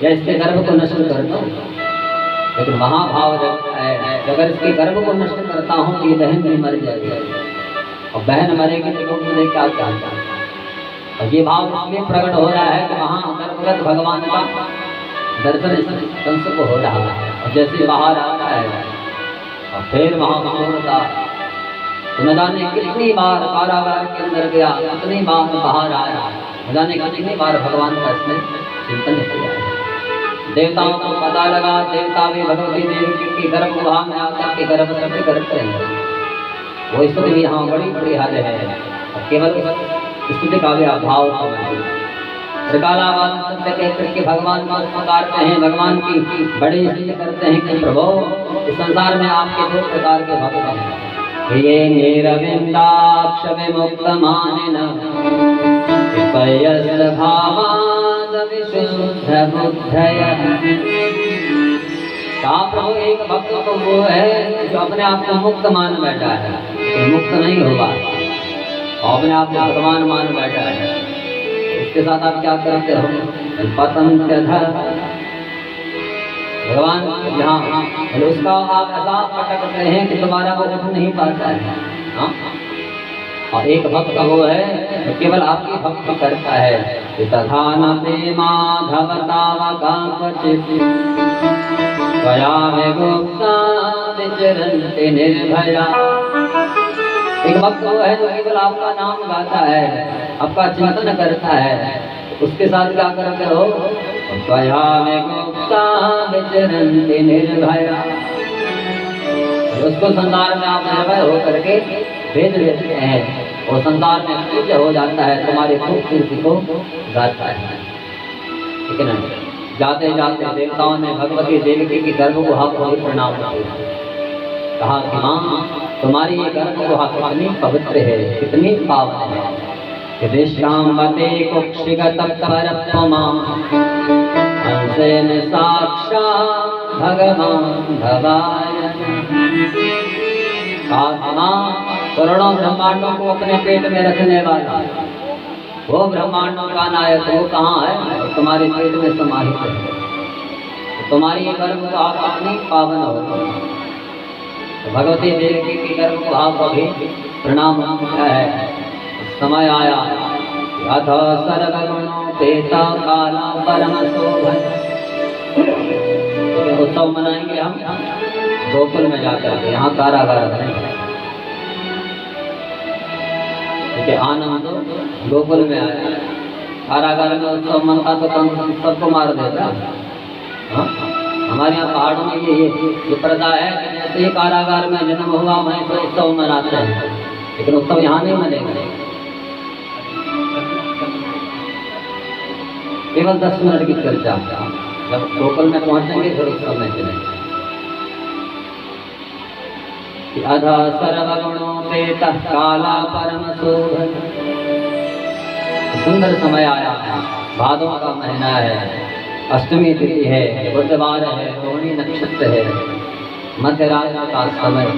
या इसके गर्भ को नष्ट कर दूं? लेकिन महाभाव जगता है, अगर इसके गर्भ को नष्ट करता हूँ तो ये बहन भी मर जाएगी, और बहन मरेगी तो मुझे क्या चाहता है? और ये भाव इसलिए प्रकट हो रहा है कि वहाँ गर्भगत भगवान का दर्शन कंस को हो रहा है। और जैसे बाहर आता है और फिर महाभावता, तो न जाने कितनी बार कारागार के अंदर गया, कितनी बार बाहर आया, न जाने कितनी बार भगवान का इसने चिंतन किया है। देवताओं को पता लगा, देवता भी भगवती देवी की गर्भ गुहा में आकर के गर्भ स्तुति करते हैं। वो स्तुति भी यहाँ बड़ी बड़ी हाल है, और केवल स्तुति का भी अभाव समझिए। त्रिकालावाद सत्य कहकर के भगवान को पुकारते हैं, भगवान की बड़ी स्तुति करते हैं कि प्रभु इस संसार में आपके दो प्रकार के भक्त हैं, ये निरविंदाक्ष विमुक्त मानिन पयस भावाद विशुद्ध बुद्धय। प्रभु एक भक्त तो वो है जो अपने आप को मुक्त मान बैठा है, मुक्त नहीं होगा, अपने आप को भगवान मान बैठा है। इसके साथ आप क्या करते हो? पतंत्यधर भगवान यहाँ उसका आप ऐसा पटकते हैं कि तुम्हारा वो उठ नहीं पाता है। हाँ? और एक भक्त वो है जो केवल आपकी भक्ति करता है। तथा न ते माधव तावका क्वचित् त्वया विगुप्ता विचरन्ति निर्भया। एक भक्त वो है जो केवल आपका नाम गाता है, आपका चिंतन करता है, उसके साथ क्या करते हो? त्वया विगुप्ता विचरन्ति निर्भया। उसको संसार में आप निर्भय होकर के भेज देते हैं, और संसार में पूज्य हो जाता है, तुम्हारे खूब कीर्ति को गाता है। ठीक है ना? जाते जाते देवताओं ने भगवती देवी की गर्भ को हाथ को प्रणाम किया, कहा कि हाँ तुम्हारी ये गर्भ गुहा कितनी पवित्र है, कितनी पावन है। ऋषांबते कुक्षिगत परत्वमा हंसेन साक्षात् भगवान भवाय। करोड़ों ब्रह्मांडों को अपने पेट में रखने वाला वो ब्रह्मांडों का नायक वो कहाँ है? तुम्हारे पेट में समाहित है। तुम्हारी ये गर्भ गुहा कितनी पावन हो। भगवती देवी की गर्भ गुहा को भी प्रणाम किया है। समय आया अथ सर्वगुणोपेता काला परम शोभन। उत्सव मनाएंगे हम गोकुल में जाकर के, यहाँ कारागार बनेंगे। देखिए आनंद गोकुल में आया, कारागार में उत्सव मनता तो सबको मार देता। हाँ? हमारे यहाँ पहाड़ों में ये प्रथा है, जैसे कारागार में जन्म हुआ वहीं तो उत्सव मनाते हैं, लेकिन उत्सव यहाँ नहीं मनेंगे। केवल 10 मिनट की चर्चा, जब गोकुल में पहुंचेंगे फिर उत्सव में चलेंगे। अधा सर्वगुणोपेतः काला परम शोभन। सुंदर समय आया, भादों का महीना है, अष्टमी तिथि है, बुधवार है, रोहिणी नक्षत्र है, मध्य रात्रि का समय।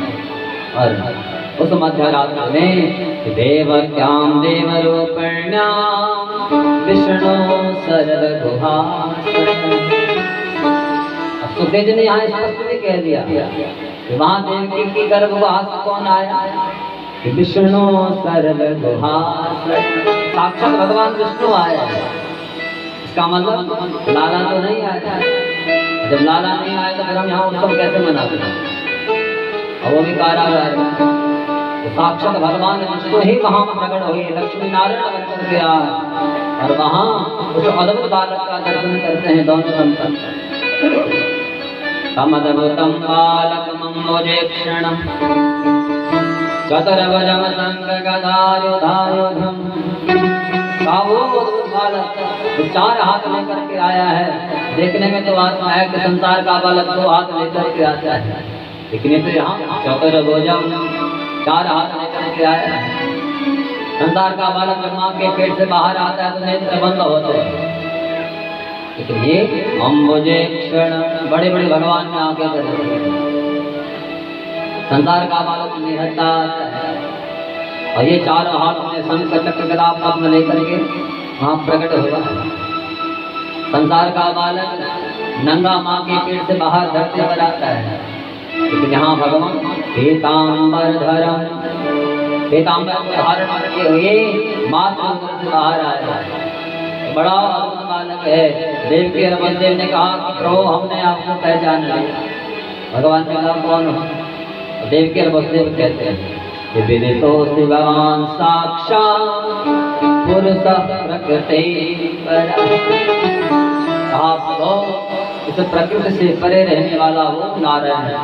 और उस मध्य रात्रि में देवक्यां देवरूपिण्यां विष्णु सर्वगुहासन। सुख अंग्रेज ने यहाँ स्पष्ट भी कह दिया कि वहां देवकी की गर्भवास कौन आया, कि विष्णु सरल गुहास, साक्षात भगवान विष्णु आया है। इसका मतलब लाला तो नहीं आया। जब लाला नहीं आया तो फिर हम यहाँ उत्सव कैसे मनाते हैं, और वो भी कारागार में। तो साक्षात भगवान विष्णु ही वहां प्रकट हुए, लक्ष्मी नारायण बनकर के आए और वहां उस अद्भुत बालक का दर्शन करते हैं दोनों संतन। तमद्भुतं बालकमम्बुजेक्षणं चतुर्भुजं शंखगदायुधायुधं। वो बालक जो 4 हाथ लेकर के आया है, देखने में तो आता है कि संसार का बालक 2 हाथ लेकर के आता है, लेकिन तो यहाँ चतुर्भुजं 4 हाथ लेकर के आया है। संसार का बालक जब माँ के पेट से बाहर आता है तो नेत्र बंद होते हैं, लेकिन ये अम्बुजेक्षण बड़े बड़े भगवान ने आके कर संसार का बालक निहत्ता है, और ये 4 हाथ में शंख चक्र गदा पद्म लेकर के वहाँ प्रकट हुआ है। संसार का बालक नंगा माँ के पेट से बाहर धरती पर आता है, लेकिन यहाँ भगवान पीताम्बर धरम, पीताम्बर को धारण करके हुए मातृ से बाहर आया है। बड़ा अद्भुत बालक है। देवकी और बलदेव ने कहा कि प्रभु हमने आपको पहचान लिया। भगवान ने कहा कौन हो? देवकी और बलदेव कहते हैं कि विदितो भगवान साक्षात पुरुष प्रकृति आप इस प्रकृति से परे रहने वाला वो नारायण है।